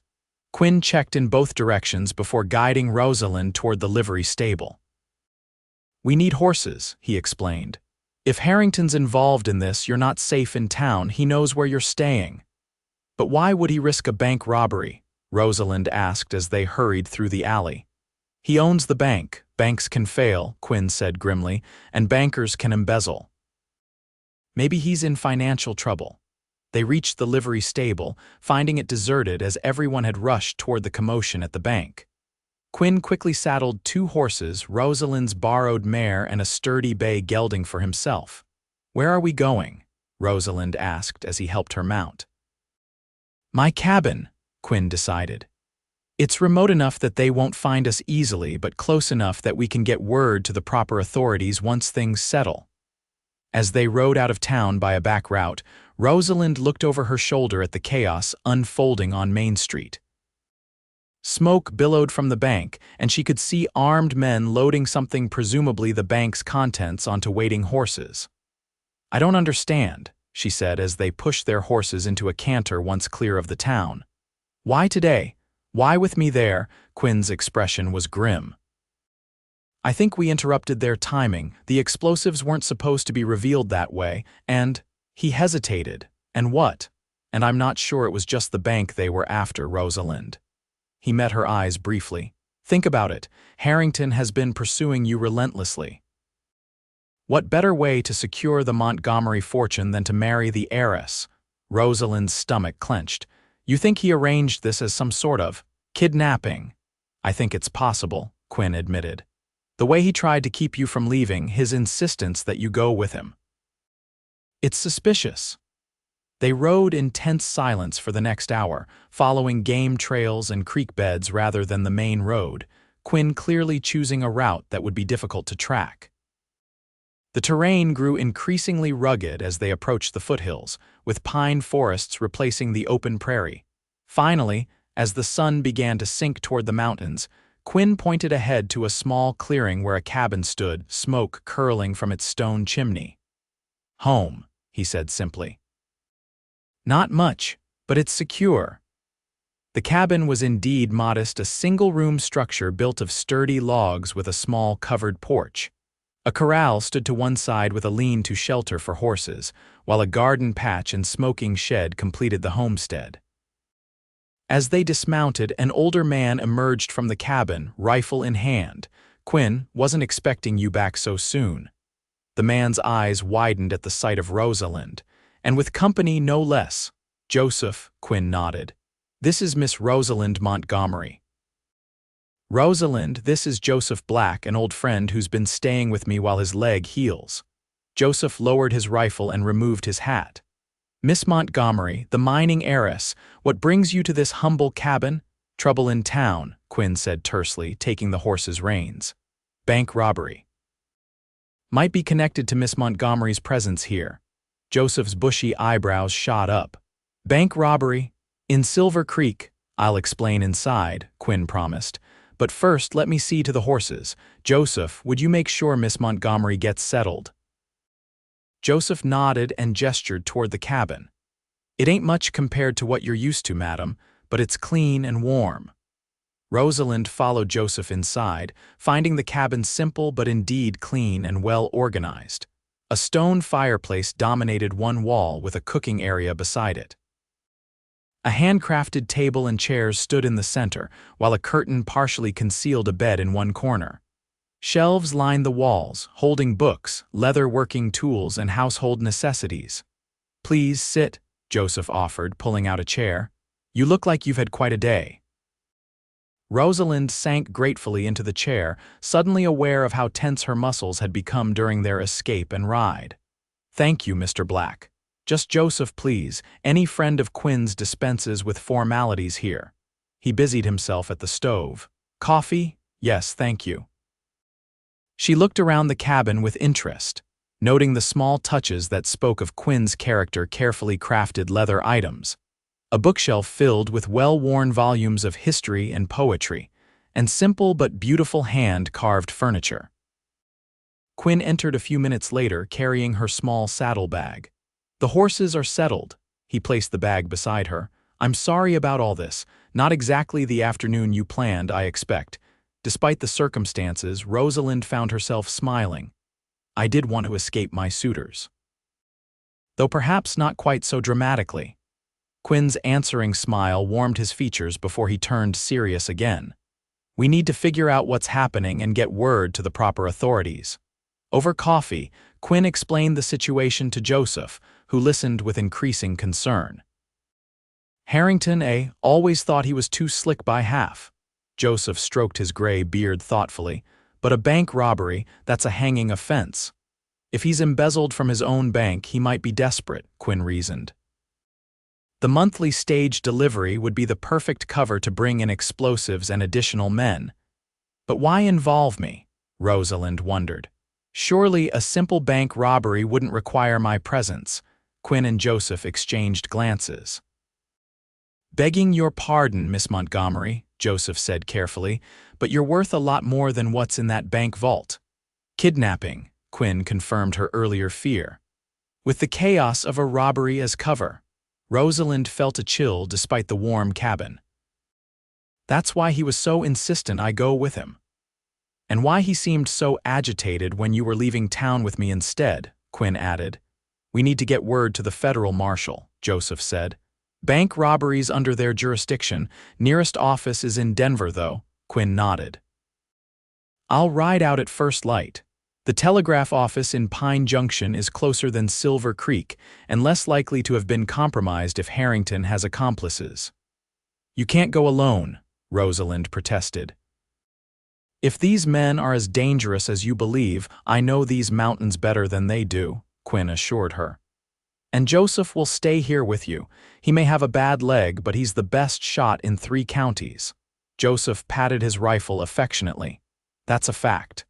Quinn checked in both directions before guiding Rosalind toward the livery stable. "We need horses," he explained. "If Harrington's involved in this, you're not safe in town. He knows where you're staying." "But why would he risk a bank robbery?" Rosalind asked as they hurried through the alley. "He owns the bank. Banks can fail," Quinn said grimly, "and bankers can embezzle." "Maybe he's in financial trouble." They reached the livery stable, finding it deserted as everyone had rushed toward the commotion at the bank. Quinn quickly saddled 2 horses, Rosalind's borrowed mare and a sturdy bay gelding for himself. "Where are we going?" Rosalind asked as he helped her mount. "My cabin," Quinn decided. "It's remote enough that they won't find us easily, but close enough that we can get word to the proper authorities once things settle." As they rode out of town by a back route, Rosalind looked over her shoulder at the chaos unfolding on Main Street. Smoke billowed from the bank, and she could see armed men loading something, presumably the bank's contents, onto waiting horses. "I don't understand," she said as they pushed their horses into a canter once clear of the town. "Why today? Why with me there?" Quinn's expression was grim. "I think we interrupted their timing. The explosives weren't supposed to be revealed that way, and—" He hesitated. "And what?" "And I'm not sure it was just the bank they were after, Rosalind." He met her eyes briefly. "Think about it. Harrington has been pursuing you relentlessly. What better way to secure the Montgomery fortune than to marry the heiress?" Rosalind's stomach clenched. "You think he arranged this as some sort of kidnapping?" "I think it's possible," Quinn admitted. "The way he tried to keep you from leaving, his insistence that you go with him. It's suspicious." They rode in tense silence for the next hour, following game trails and creek beds rather than the main road, Quinn clearly choosing a route that would be difficult to track. The terrain grew increasingly rugged as they approached the foothills, with pine forests replacing the open prairie. Finally, as the sun began to sink toward the mountains, Quinn pointed ahead to a small clearing where a cabin stood, smoke curling from its stone chimney. "Home," he said simply. "Not much, but it's secure." The cabin was indeed modest, a single-room structure built of sturdy logs with a small covered porch. A corral stood to one side with a lean-to shelter for horses, while a garden patch and smoking shed completed the homestead. As they dismounted, an older man emerged from the cabin, rifle in hand. "Quinn, wasn't expecting you back so soon." The man's eyes widened at the sight of Rosalind, and with company no less. "Joseph," Quinn nodded. "This is Miss Rosalind Montgomery." "Rosalind, this is Joseph Black, an old friend who's been staying with me while his leg heals." Joseph lowered his rifle and removed his hat. "Miss Montgomery, the mining heiress, what brings you to this humble cabin?" "Trouble in town," Quinn said tersely, taking the horse's reins. "Bank robbery." "Might be connected to Miss Montgomery's presence here." Joseph's bushy eyebrows shot up. "Bank robbery? In Silver Creek. I'll explain inside," Quinn promised. "But first, let me see to the horses. Joseph, would you make sure Miss Montgomery gets settled?" Joseph nodded and gestured toward the cabin. "It ain't much compared to what you're used to, madam, but it's clean and warm." Rosalind followed Joseph inside, finding the cabin simple but indeed clean and well organized. A stone fireplace dominated one wall with a cooking area beside it. A handcrafted table and chairs stood in the center, while a curtain partially concealed a bed in one corner. Shelves lined the walls, holding books, leather working tools, and household necessities. "Please sit," Joseph offered, pulling out a chair. "You look like you've had quite a day." Rosalind sank gratefully into the chair, suddenly aware of how tense her muscles had become during their escape and ride. "Thank you, Mr. Black. Just Joseph, please. Any friend of Quinn's dispenses with formalities here." He busied himself at the stove. "Coffee? Yes, thank you." She looked around the cabin with interest, noting the small touches that spoke of Quinn's character: carefully crafted leather items, a bookshelf filled with well-worn volumes of history and poetry, and simple but beautiful hand-carved furniture. Quinn entered a few minutes later carrying her small saddlebag. "The horses are settled." He placed the bag beside her. "I'm sorry about all this. Not exactly the afternoon you planned, I expect." Despite the circumstances, Rosalind found herself smiling. "I did want to escape my suitors." Though perhaps not quite so dramatically. Quinn's answering smile warmed his features before he turned serious again. "We need to figure out what's happening and get word to the proper authorities." Over coffee, Quinn explained the situation to Joseph, who listened with increasing concern. "Harrington, always thought he was too slick by half." Joseph stroked his gray beard thoughtfully. "But a bank robbery, that's a hanging offense. If he's embezzled from his own bank, he might be desperate," Quinn reasoned. "The monthly stage delivery would be the perfect cover to bring in explosives and additional men." "But why involve me?" Rosalind wondered. "Surely a simple bank robbery wouldn't require my presence." Quinn and Joseph exchanged glances. "Begging your pardon, Miss Montgomery," Joseph said carefully, "but you're worth a lot more than what's in that bank vault." "Kidnapping," Quinn confirmed her earlier fear. With the chaos of a robbery as cover, Rosalind felt a chill despite the warm cabin. "That's why he was so insistent I go with him." "And why he seemed so agitated when you were leaving town with me instead," Quinn added. "We need to get word to the federal marshal," Joseph said. "Bank robberies under their jurisdiction. Nearest office is in Denver, though." Quinn nodded. "I'll ride out at first light. The telegraph office in Pine Junction is closer than Silver Creek and less likely to have been compromised if Harrington has accomplices." "You can't go alone," Rosalind protested. "If these men are as dangerous as you believe, I know these mountains better than they do," Quinn assured her. "And Joseph will stay here with you. He may have a bad leg, but he's the best shot in 3 counties. Joseph patted his rifle affectionately. "That's a fact.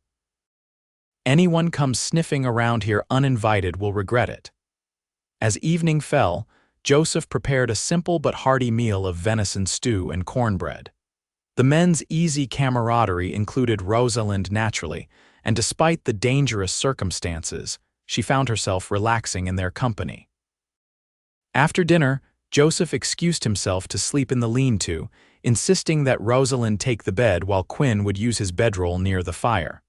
Anyone comes sniffing around here uninvited will regret it." As evening fell, Joseph prepared a simple but hearty meal of venison stew and cornbread. The men's easy camaraderie included Rosalind naturally, and despite the dangerous circumstances, she found herself relaxing in their company. After dinner, Joseph excused himself to sleep in the lean-to, insisting that Rosalind take the bed while Quinn would use his bedroll near the fire.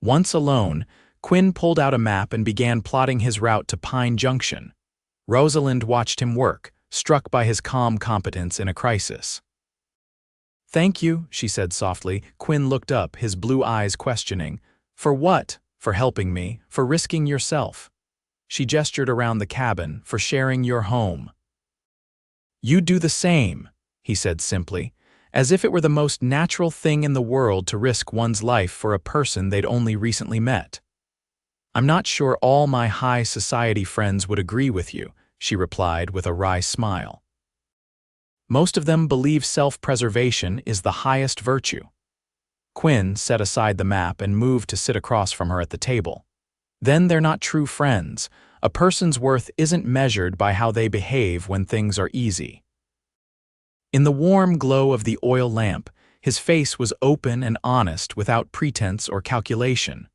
Once alone, Quinn pulled out a map and began plotting his route to Pine Junction. Rosalind watched him work, struck by his calm competence in a crisis. "Thank you," she said softly. Quinn looked up, his blue eyes questioning. "For what? For helping me? For risking yourself?" She gestured around the cabin. "For sharing your home." "You do the same," he said simply, as if it were the most natural thing in the world to risk one's life for a person they'd only recently met. "I'm not sure all my high society friends would agree with you," she replied with a wry smile. "Most of them believe self-preservation is the highest virtue." Quinn set aside the map and moved to sit across from her at the table. "Then they're not true friends. A person's worth isn't measured by how they behave when things are easy." In the warm glow of the oil lamp, his face was open and honest without pretense or calculation.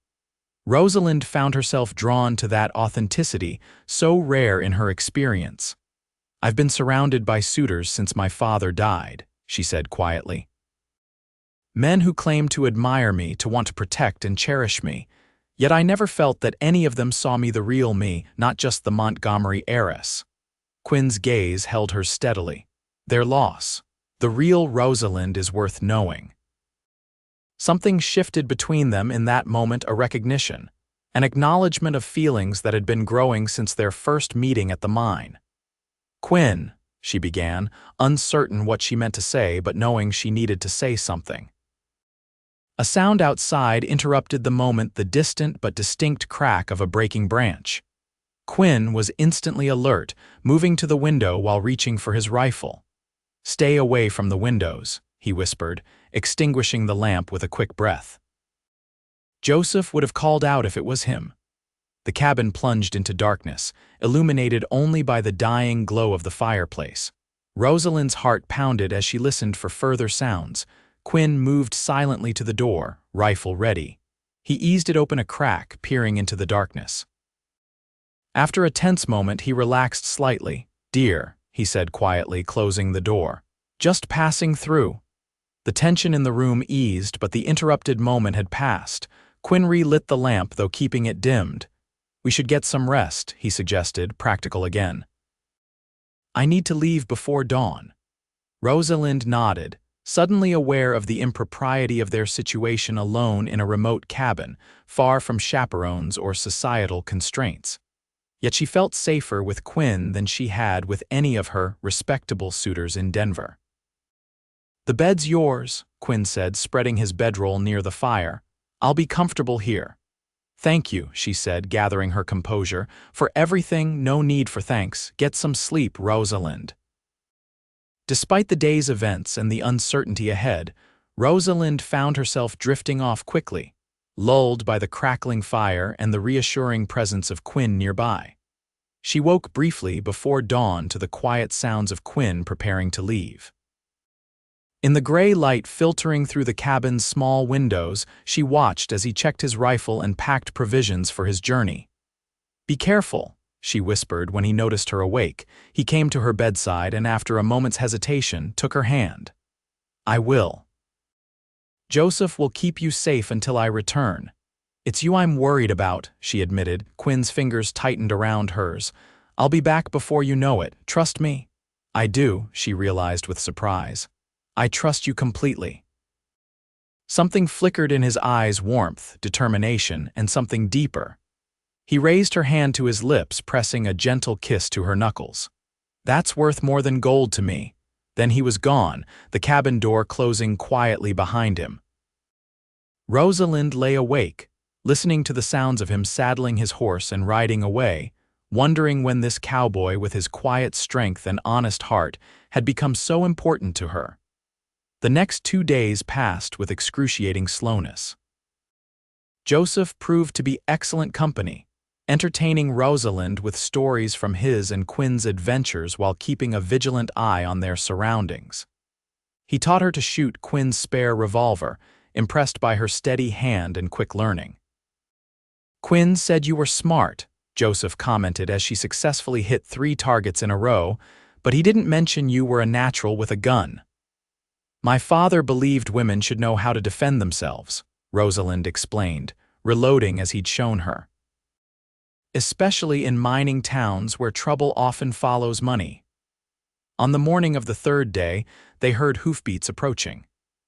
Rosalind found herself drawn to that authenticity, so rare in her experience. "I've been surrounded by suitors since my father died," she said quietly. "Men who claim to admire me, to want to protect and cherish me. Yet I never felt that any of them saw me the real me, not just the Montgomery heiress." Quinn's gaze held her steadily. "Their loss. The real Rosalind is worth knowing." Something shifted between them in that moment, a recognition, an acknowledgement of feelings that had been growing since their first meeting at the mine. "Quinn," she began, uncertain what she meant to say but knowing she needed to say something. A sound outside interrupted the moment, the distant but distinct crack of a breaking branch. Quinn was instantly alert, moving to the window while reaching for his rifle. "Stay away from the windows," he whispered, extinguishing the lamp with a quick breath. Joseph would have called out if it was him. The cabin plunged into darkness, illuminated only by the dying glow of the fireplace. Rosalind's heart pounded as she listened for further sounds. Quinn moved silently to the door, rifle ready. He eased it open a crack, peering into the darkness. After a tense moment, he relaxed slightly. "Dear," he said quietly, closing the door. "Just passing through." The tension in the room eased, but the interrupted moment had passed. Quinn relit the lamp, though keeping it dimmed. "We should get some rest," he suggested, practical again. "I need to leave before dawn." Rosalind nodded, suddenly aware of the impropriety of their situation alone in a remote cabin, far from chaperones or societal constraints. Yet she felt safer with Quinn than she had with any of her respectable suitors in Denver. "The bed's yours," Quinn said, spreading his bedroll near the fire. "I'll be comfortable here." "Thank you," she said, gathering her composure. "For everything, no need for thanks. Get some sleep, Rosalind." Despite the day's events and the uncertainty ahead, Rosalind found herself drifting off quickly, lulled by the crackling fire and the reassuring presence of Quinn nearby. She woke briefly before dawn to the quiet sounds of Quinn preparing to leave. In the gray light filtering through the cabin's small windows, she watched as he checked his rifle and packed provisions for his journey. "Be careful," she whispered when he noticed her awake. He came to her bedside and after a moment's hesitation took her hand. "I will. Joseph will keep you safe until I return." "It's you I'm worried about," she admitted. Quinn's fingers tightened around hers. "I'll be back before you know it. Trust me." "I do," she realized with surprise. "I trust you completely." Something flickered in his eyes, warmth, determination, and something deeper. He raised her hand to his lips, pressing a gentle kiss to her knuckles. "That's worth more than gold to me." Then he was gone, the cabin door closing quietly behind him. Rosalind lay awake, listening to the sounds of him saddling his horse and riding away, wondering when this cowboy with his quiet strength and honest heart had become so important to her. The next 2 days passed with excruciating slowness. Joseph proved to be excellent company, entertaining Rosalind with stories from his and Quinn's adventures while keeping a vigilant eye on their surroundings. He taught her to shoot Quinn's spare revolver, impressed by her steady hand and quick learning. "Quinn said you were smart," Joseph commented as she successfully hit 3 targets in a row, "but he didn't mention you were a natural with a gun." "My father believed women should know how to defend themselves," Rosalind explained, reloading as he'd shown her. "Especially in mining towns where trouble often follows money." On the morning of the 3rd day, they heard hoofbeats approaching.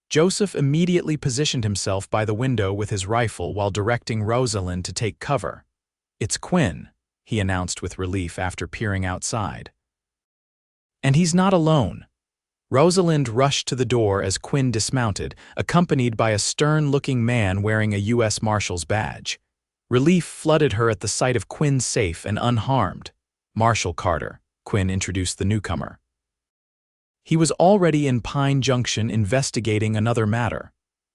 Joseph immediately positioned himself by the window with his rifle while directing Rosalind to take cover. "It's Quinn," he announced with relief after peering outside. "And he's not alone." Rosalind rushed to the door as Quinn dismounted, accompanied by a stern-looking man wearing a U.S. Marshal's badge. Relief flooded her at the sight of Quinn safe and unharmed. "Marshal Carter," Quinn introduced the newcomer. He was already in Pine Junction investigating another matter.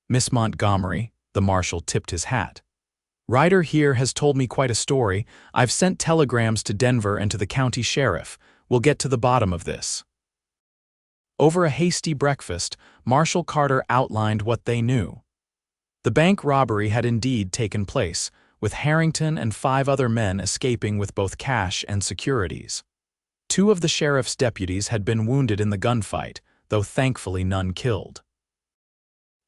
"Miss Montgomery," the marshal tipped his hat. "Ryder here has told me quite a story. I've sent telegrams to Denver and to the county sheriff. We'll get to the bottom of this." Over a hasty breakfast, Marshal Carter outlined what they knew. The bank robbery had indeed taken place, with Harrington and 5 other men escaping with both cash and securities. 2 of the sheriff's deputies had been wounded in the gunfight, though thankfully none killed.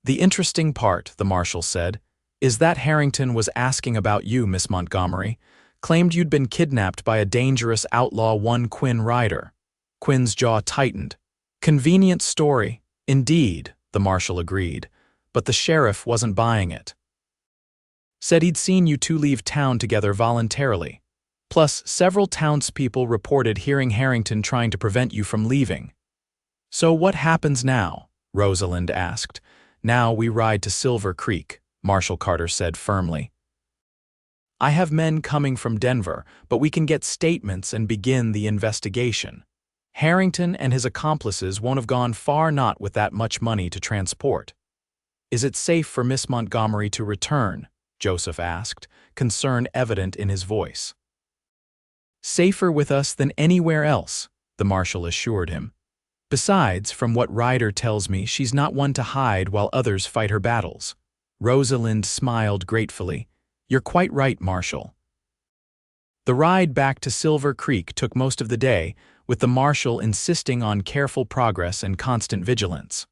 "The interesting part," the marshal said, "is that Harrington was asking about you, Miss Montgomery, claimed you'd been kidnapped by a dangerous outlaw, one Quinn Ryder." Quinn's jaw tightened. "Convenient story, indeed," the marshal agreed, but the sheriff wasn't buying it. "Said he'd seen you 2 leave town together voluntarily. Plus, several townspeople reported hearing Harrington trying to prevent you from leaving." "So what happens now?" Rosalind asked. "Now we ride to Silver Creek," Marshal Carter said firmly. "I have men coming from Denver, but we can get statements and begin the investigation. Harrington and his accomplices won't have gone far not with that much money to transport." "Is it safe for Miss Montgomery to return?" Joseph asked, concern evident in his voice. "Safer with us than anywhere else," the marshal assured him. "Besides, from what Ryder tells me, she's not one to hide while others fight her battles." Rosalind smiled gratefully. "You're quite right, Marshal." The ride back to Silver Creek took most of the day, with the marshal insisting on careful progress and constant vigilance.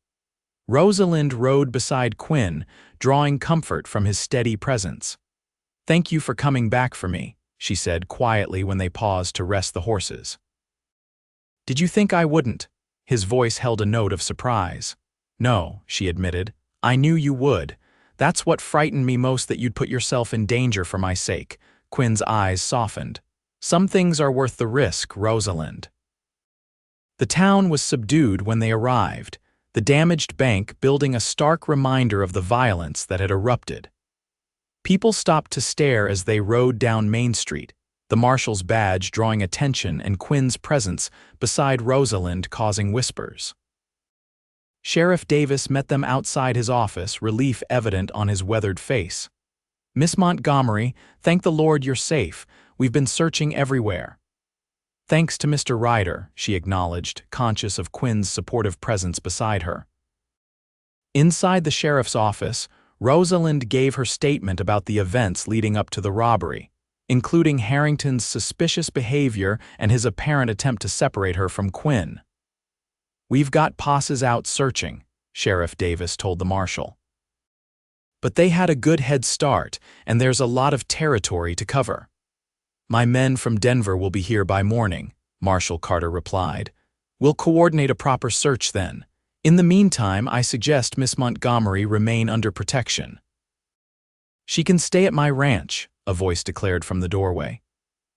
Rosalind rode beside Quinn, drawing comfort from his steady presence. "Thank you for coming back for me," she said quietly when they paused to rest the horses. "Did you think I wouldn't?" His voice held a note of surprise. "No," she admitted. "I knew you would. That's what frightened me most, that you'd put yourself in danger for my sake." Quinn's eyes softened. "Some things are worth the risk, Rosalind." The town was subdued when they arrived, the damaged bank building a stark reminder of the violence that had erupted. People stopped to stare as they rode down Main Street, the marshal's badge drawing attention and Quinn's presence beside Rosalind causing whispers. Sheriff Davis met them outside his office, relief evident on his weathered face. "Miss Montgomery, thank the Lord you're safe. We've been searching everywhere." "Thanks to Mr. Ryder," she acknowledged, conscious of Quinn's supportive presence beside her. Inside the sheriff's office, Rosalind gave her statement about the events leading up to the robbery, including Harrington's suspicious behavior and his apparent attempt to separate her from Quinn. "We've got posses out searching," Sheriff Davis told the marshal. "But they had a good head start, and there's a lot of territory to cover." "My men from Denver will be here by morning," Marshal Carter replied. "We'll coordinate a proper search then. In the meantime, I suggest Miss Montgomery remain under protection." "She can stay at my ranch," a voice declared from the doorway.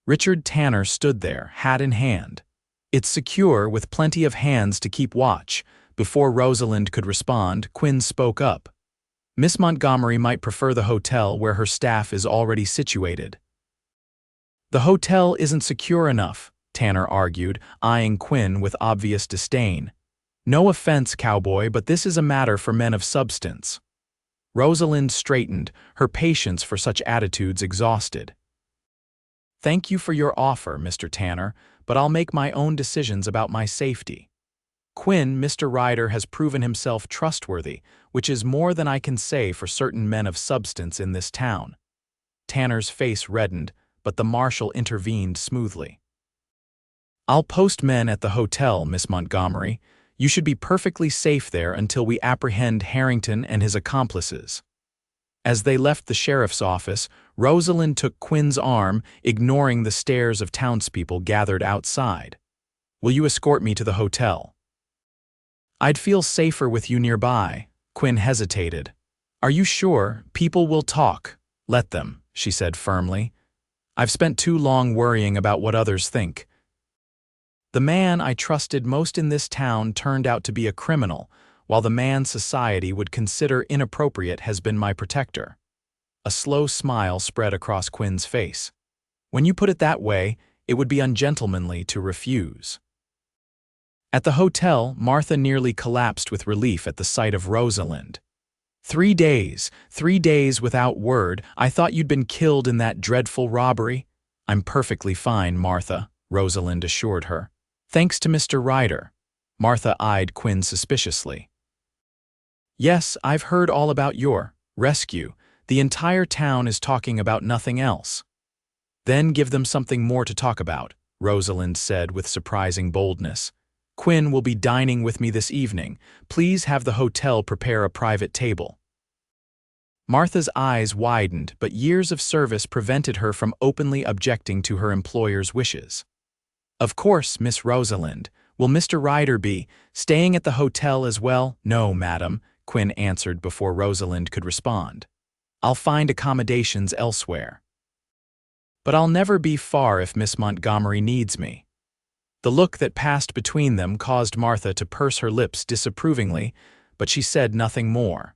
Richard Tanner stood there, hat in hand. "It's secure, with plenty of hands to keep watch." Before Rosalind could respond, Quinn spoke up. "Miss Montgomery might prefer the hotel where her staff is already situated." "The hotel isn't secure enough," Tanner argued, eyeing Quinn with obvious disdain. "No offense, Cowboy, but this is a matter for men of substance." Rosalind straightened, her patience for such attitudes exhausted. "Thank you for your offer, Mr. Tanner, but I'll make my own decisions about my safety." Quinn, Mr. Ryder has proven himself trustworthy, which is more than I can say for certain men of substance in this town. Tanner's face reddened, but the marshal intervened smoothly. I'll post men at the hotel, Miss Montgomery. You should be perfectly safe there until we apprehend Harrington and his accomplices. As they left the sheriff's office, Rosalind took Quinn's arm, ignoring the stares of townspeople gathered outside. Will you escort me to the hotel? I'd feel safer with you nearby. Quinn hesitated. Are you sure? People will talk. Let them, she said firmly. I've spent too long worrying about what others think. The man I trusted most in this town turned out to be a criminal, while the man society would consider inappropriate has been my protector. A slow smile spread across Quinn's face. When you put it that way, it would be ungentlemanly to refuse. At the hotel, Martha nearly collapsed with relief at the sight of Rosalind. 3 days without word. I thought you'd been killed in that dreadful robbery. I'm perfectly fine, Martha, Rosalind assured her. Thanks to Mr. Ryder. Martha eyed Quinn suspiciously. Yes, I've heard all about your rescue. The entire town is talking about nothing else. Then give them something more to talk about, Rosalind said with surprising boldness. Quinn will be dining with me this evening. Please have the hotel prepare a private table. Martha's eyes widened, but years of service prevented her from openly objecting to her employer's wishes. Of course, Miss Rosalind. Will Mr. Ryder be staying at the hotel as well? No, madam, Quinn answered before Rosalind could respond. I'll find accommodations elsewhere. But I'll never be far if Miss Montgomery needs me. The look that passed between them caused Martha to purse her lips disapprovingly, but she said nothing more.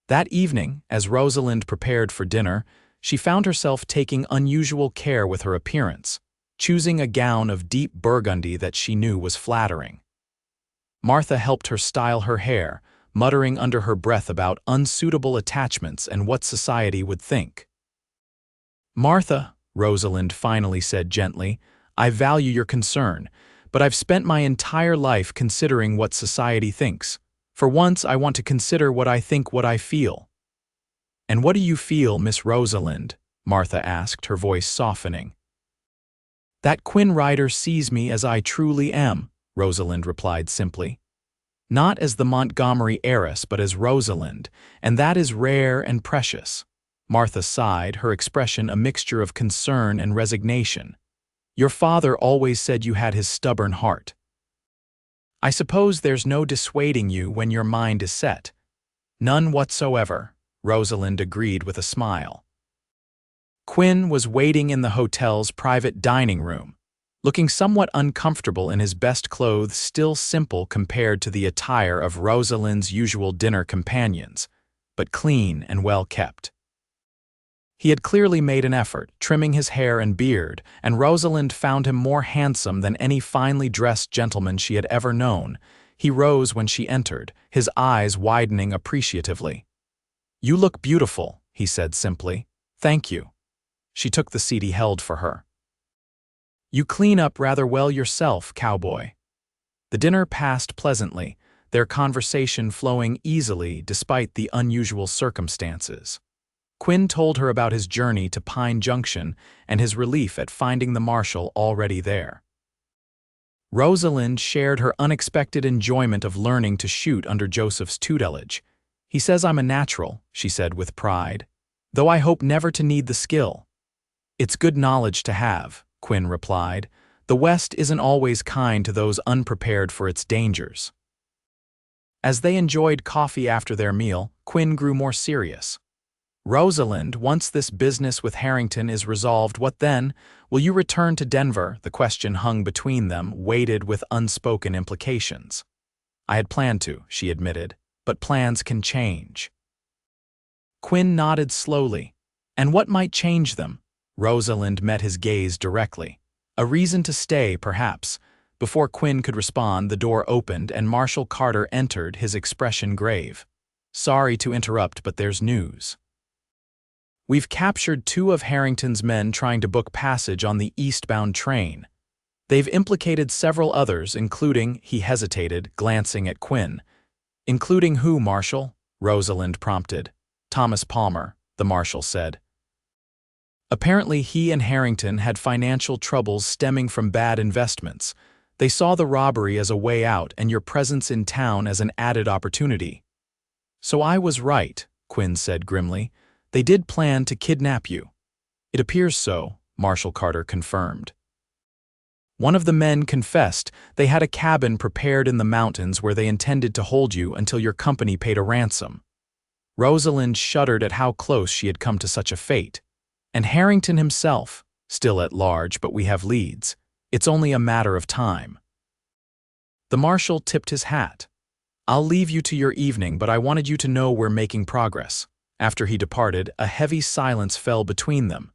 That evening, as Rosalind prepared for dinner, she found herself taking unusual care with her appearance, choosing a gown of deep burgundy that she knew was flattering. Martha helped her style her hair, muttering under her breath about unsuitable attachments and what society would think. Martha, Rosalind finally said gently, I value your concern, but I've spent my entire life considering what society thinks. For once, I want to consider what I think, what I feel. And what do you feel, Miss Rosalind? Martha asked, her voice softening. That Quinn Ryder sees me as I truly am, Rosalind replied simply. Not as the Montgomery heiress, but as Rosalind, and that is rare and precious. Martha sighed, her expression a mixture of concern and resignation. Your father always said you had his stubborn heart. I suppose there's no dissuading you when your mind is set. None whatsoever, Rosalind agreed with a smile. Quinn was waiting in the hotel's private dining room, looking somewhat uncomfortable in his best clothes, still simple compared to the attire of Rosalind's usual dinner companions, but clean and well kept. He had clearly made an effort, trimming his hair and beard, and Rosalind found him more handsome than any finely dressed gentleman she had ever known. He rose when she entered, his eyes widening appreciatively. You look beautiful, he said simply. Thank you. She took the seat he held for her. You clean up rather well yourself, Cowboy. The dinner passed pleasantly, their conversation flowing easily despite the unusual circumstances. Quinn told her about his journey to Pine Junction and his relief at finding the marshal already there. Rosalind shared her unexpected enjoyment of learning to shoot under Joseph's tutelage. He says I'm a natural, she said with pride, though I hope never to need the skill. It's good knowledge to have, Quinn replied. The West isn't always kind to those unprepared for its dangers. As they enjoyed coffee after their meal, Quinn grew more serious. Rosalind, once this business with Harrington is resolved, what then? Will you return to Denver? The question hung between them, weighted with unspoken implications. I had planned to, she admitted, but plans can change. Quinn nodded slowly. And what might change them? Rosalind met his gaze directly. A reason to stay, perhaps. Before Quinn could respond, the door opened and Marshal Carter entered, his expression grave. Sorry to interrupt, but there's news. We've captured 2 of Harrington's men trying to book passage on the eastbound train. They've implicated several others, including, he hesitated, glancing at Quinn. Including who, Marshal? Rosalind prompted. Thomas Palmer, the Marshal said. Apparently he and Harrington had financial troubles stemming from bad investments. They saw the robbery as a way out and your presence in town as an added opportunity. So I was right, Quinn said grimly. They did plan to kidnap you. It appears so, Marshal Carter confirmed. One of the men confessed they had a cabin prepared in the mountains where they intended to hold you until your company paid a ransom. Rosalind shuddered at how close she had come to such a fate. And Harrington himself, still at large, but we have leads. It's only a matter of time. The Marshal tipped his hat. I'll leave you to your evening, but I wanted you to know we're making progress. After he departed, a heavy silence fell between them.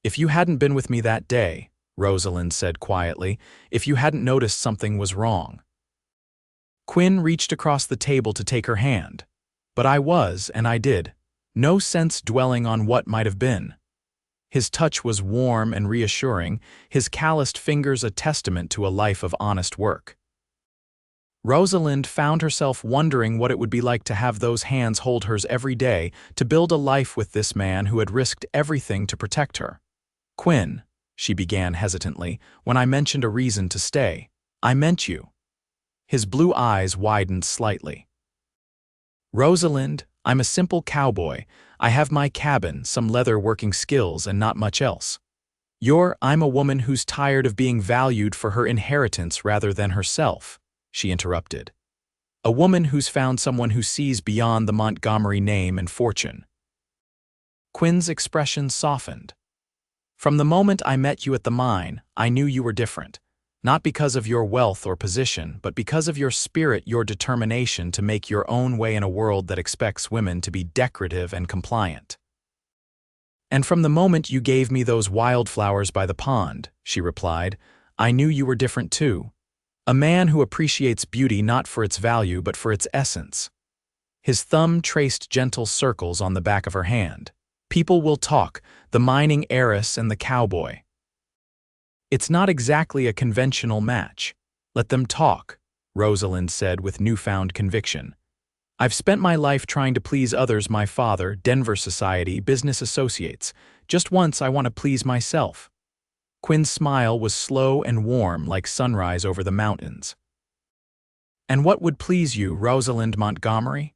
If you hadn't been with me that day, Rosalind said quietly, if you hadn't noticed something was wrong. Quinn reached across the table to take her hand. But I was, and I did. No sense dwelling on what might have been. His touch was warm and reassuring, his calloused fingers a testament to a life of honest work. Rosalind found herself wondering what it would be like to have those hands hold hers every day, to build a life with this man who had risked everything to protect her. Quinn, she began hesitantly, when I mentioned a reason to stay, I meant you. His blue eyes widened slightly. Rosalind, I'm a simple cowboy. I have my cabin, some leather working skills, and not much else. I'm a woman who's tired of being valued for her inheritance rather than herself, she interrupted. A woman who's found someone who sees beyond the Montgomery name and fortune. Quinn's expression softened. From the moment I met you at the mine, I knew you were different. Not because of your wealth or position, but because of your spirit, your determination to make your own way in a world that expects women to be decorative and compliant. And from the moment you gave me those wildflowers by the pond, she replied, I knew you were different too. A man who appreciates beauty not for its value but for its essence. His thumb traced gentle circles on the back of her hand. People will talk, the mining heiress and the cowboy. It's not exactly a conventional match. Let them talk, Rosalind said with newfound conviction. I've spent my life trying to please others, my father, Denver society, business associates. Just once I want to please myself. Quinn's smile was slow and warm like sunrise over the mountains. And what would please you, Rosalind Montgomery?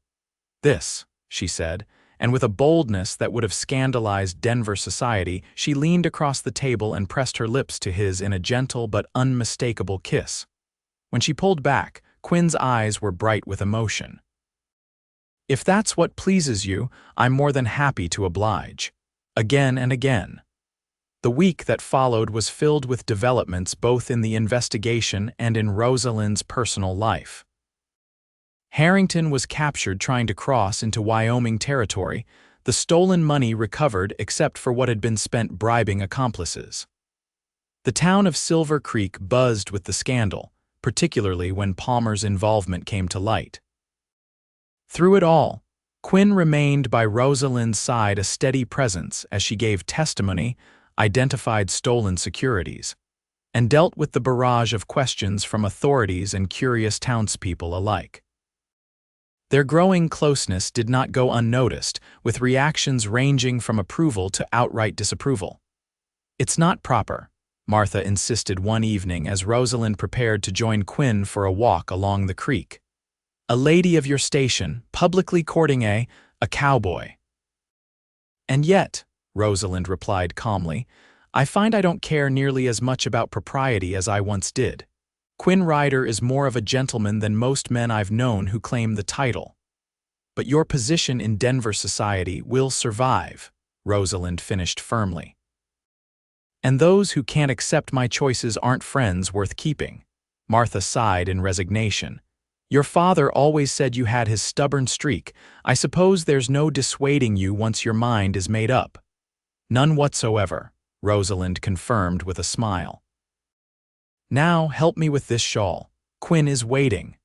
This, she said, and with a boldness that would have scandalized Denver society, she leaned across the table and pressed her lips to his in a gentle but unmistakable kiss. When she pulled back, Quinn's eyes were bright with emotion. If that's what pleases you, I'm more than happy to oblige. Again and again. The week that followed was filled with developments both in the investigation and in Rosalind's personal life. Harrington was captured trying to cross into Wyoming territory, the stolen money recovered except for what had been spent bribing accomplices. The town of Silver Creek buzzed with the scandal, particularly when Palmer's involvement came to light. Through it all, Quinn remained by Rosalind's side, a steady presence as she gave testimony, identified stolen securities, and dealt with the barrage of questions from authorities and curious townspeople alike. Their growing closeness did not go unnoticed, with reactions ranging from approval to outright disapproval. It's not proper, Martha insisted one evening as Rosalind prepared to join Quinn for a walk along the creek. A lady of your station, publicly courting a cowboy. And yet, Rosalind replied calmly, I find I don't care nearly as much about propriety as I once did. Quinn Ryder is more of a gentleman than most men I've known who claim the title. But your position in Denver society will survive, Rosalind finished firmly. And those who can't accept my choices aren't friends worth keeping. Martha sighed in resignation. Your father always said you had his stubborn streak. I suppose there's no dissuading you once your mind is made up. None whatsoever, Rosalind confirmed with a smile. Now help me with this shawl. Quinn is waiting.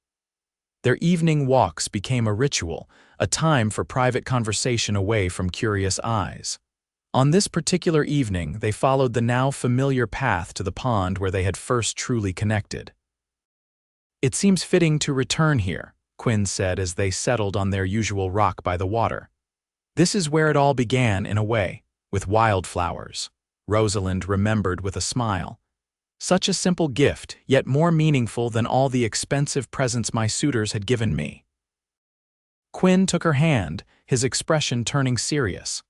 Their evening walks became a ritual, a time for private conversation away from curious eyes. On this particular evening, they followed the now familiar path to the pond where they had first truly connected. "It seems fitting to return here," Quinn said as they settled on their usual rock by the water. "This is where it all began, in a way, with wildflowers," Rosalind remembered with a smile. "Such a simple gift, yet more meaningful than all the expensive presents my suitors had given me." Quinn took her hand, his expression turning serious.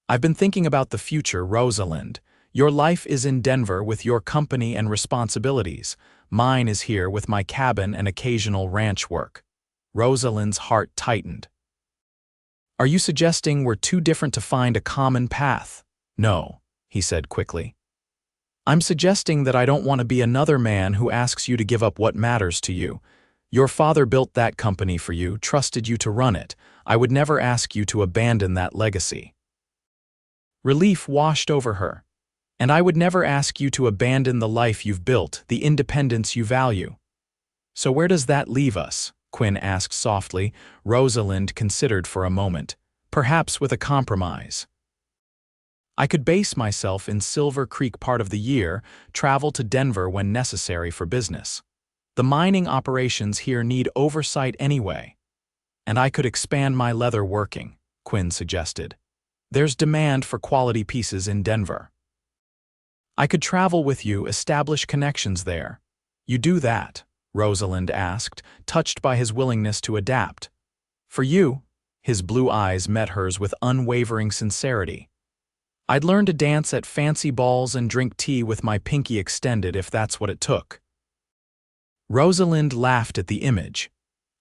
"I've been thinking about the future, Rosalind. Your life is in Denver with your company and responsibilities. Mine is here with my cabin and occasional ranch work." Rosalind's heart tightened. "Are you suggesting we're too different to find a common path?" "No," he said quickly. "I'm suggesting that I don't want to be another man who asks you to give up what matters to you. Your father built that company for you, trusted you to run it. I would never ask you to abandon that legacy." Relief washed over her. "And I would never ask you to abandon the life you've built, the independence you value." "So where does that leave us?" Quinn asked softly. Rosalind considered for a moment. "Perhaps with a compromise. I could base myself in Silver Creek part of the year, travel to Denver when necessary for business. The mining operations here need oversight anyway. And I could expand my leather working," Quinn suggested. "There's demand for quality pieces in Denver. I could travel with you, establish connections there." "You do that?" Rosalind asked, touched by his willingness to adapt. "For you?" His blue eyes met hers with unwavering sincerity. "I'd learn to dance at fancy balls and drink tea with my pinky extended if that's what it took." Rosalind laughed at the image.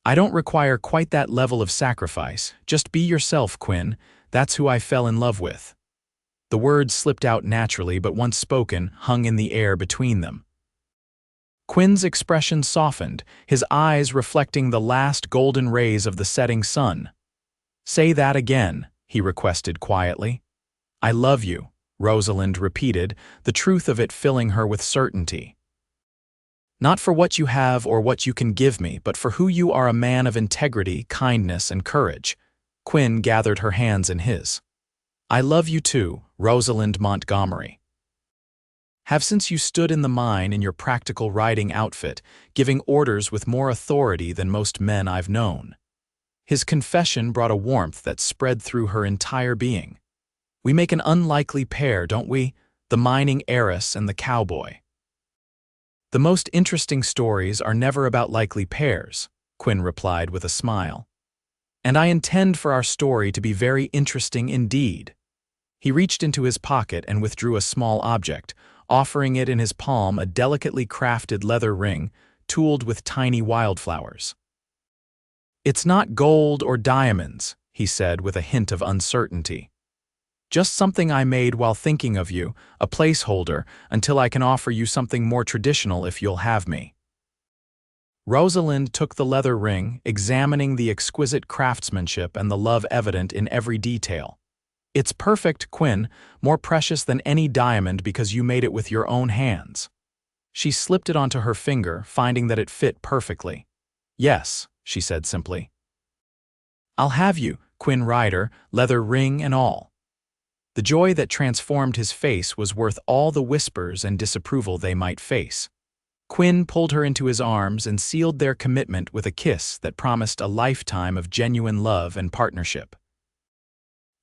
"I don't require quite that level of sacrifice. Just be yourself, Quinn. That's who I fell in love with." The words slipped out naturally, but once spoken, hung in the air between them. Quinn's expression softened, his eyes reflecting the last golden rays of the setting sun. "Say that again," he requested quietly. "I love you," Rosalind repeated, the truth of it filling her with certainty. "Not for what you have or what you can give me, but for who you are, a man of integrity, kindness, and courage." Quinn gathered her hands in his. "I love you too, Rosalind Montgomery. Have since you stood in the mine in your practical riding outfit, giving orders with more authority than most men I've known." His confession brought a warmth that spread through her entire being. "We make an unlikely pair, don't we? The mining heiress and the cowboy." "The most interesting stories are never about likely pairs," Quinn replied with a smile. "And I intend for our story to be very interesting indeed." He reached into his pocket and withdrew a small object, offering it in his palm, a delicately crafted leather ring, tooled with tiny wildflowers. "It's not gold or diamonds," he said with a hint of uncertainty. "Just something I made while thinking of you, a placeholder, until I can offer you something more traditional if you'll have me." Rosalind took the leather ring, examining the exquisite craftsmanship and the love evident in every detail. "It's perfect, Quinn, more precious than any diamond because you made it with your own hands." She slipped it onto her finger, finding that it fit perfectly. "Yes," she said simply. "I'll have you, Quinn Ryder, leather ring and all." The joy that transformed his face was worth all the whispers and disapproval they might face. Quinn pulled her into his arms and sealed their commitment with a kiss that promised a lifetime of genuine love and partnership.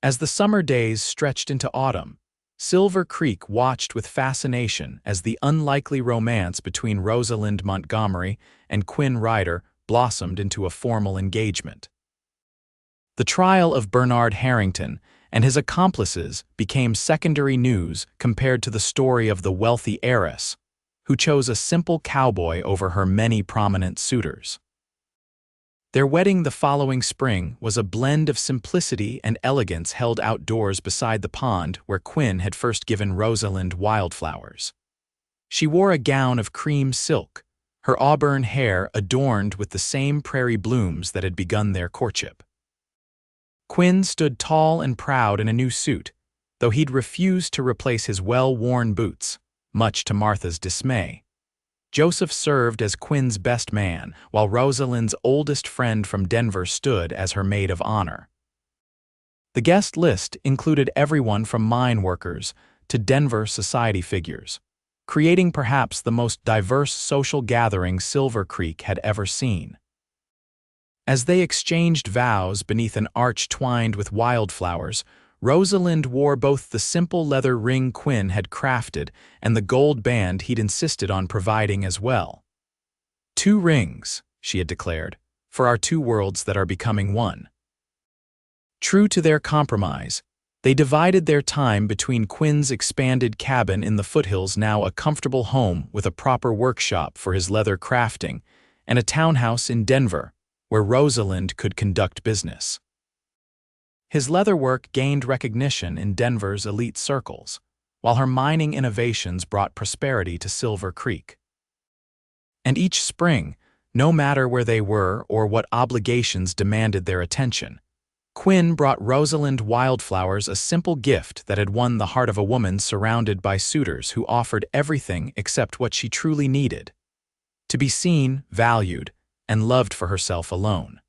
As the summer days stretched into autumn, Silver Creek watched with fascination as the unlikely romance between Rosalind Montgomery and Quinn Ryder blossomed into a formal engagement. The trial of Bernard Harrington and his accomplices became secondary news compared to the story of the wealthy heiress, who chose a simple cowboy over her many prominent suitors. Their wedding the following spring was a blend of simplicity and elegance held outdoors beside the pond where Quinn had first given Rosalind wildflowers. She wore a gown of cream silk, her auburn hair adorned with the same prairie blooms that had begun their courtship. Quinn stood tall and proud in a new suit, though he'd refused to replace his well-worn boots, much to Martha's dismay. Joseph served as Quinn's best man, while Rosalind's oldest friend from Denver stood as her maid of honor. The guest list included everyone from mine workers to Denver society figures, creating perhaps the most diverse social gathering Silver Creek had ever seen. As they exchanged vows beneath an arch twined with wildflowers, Rosalind wore both the simple leather ring Quinn had crafted and the gold band he'd insisted on providing as well. 2 rings, she had declared, for our 2 worlds that are becoming one. True to their compromise, they divided their time between Quinn's expanded cabin in the foothills, now a comfortable home with a proper workshop for his leather crafting, and a townhouse in Denver, where Rosalind could conduct business. His leather work gained recognition in Denver's elite circles, while her mining innovations brought prosperity to Silver Creek. And each spring, no matter where they were or what obligations demanded their attention, Quinn brought Rosalind Wildflowers a simple gift that had won the heart of a woman surrounded by suitors who offered everything except what she truly needed: to be seen, valued, and loved for herself alone.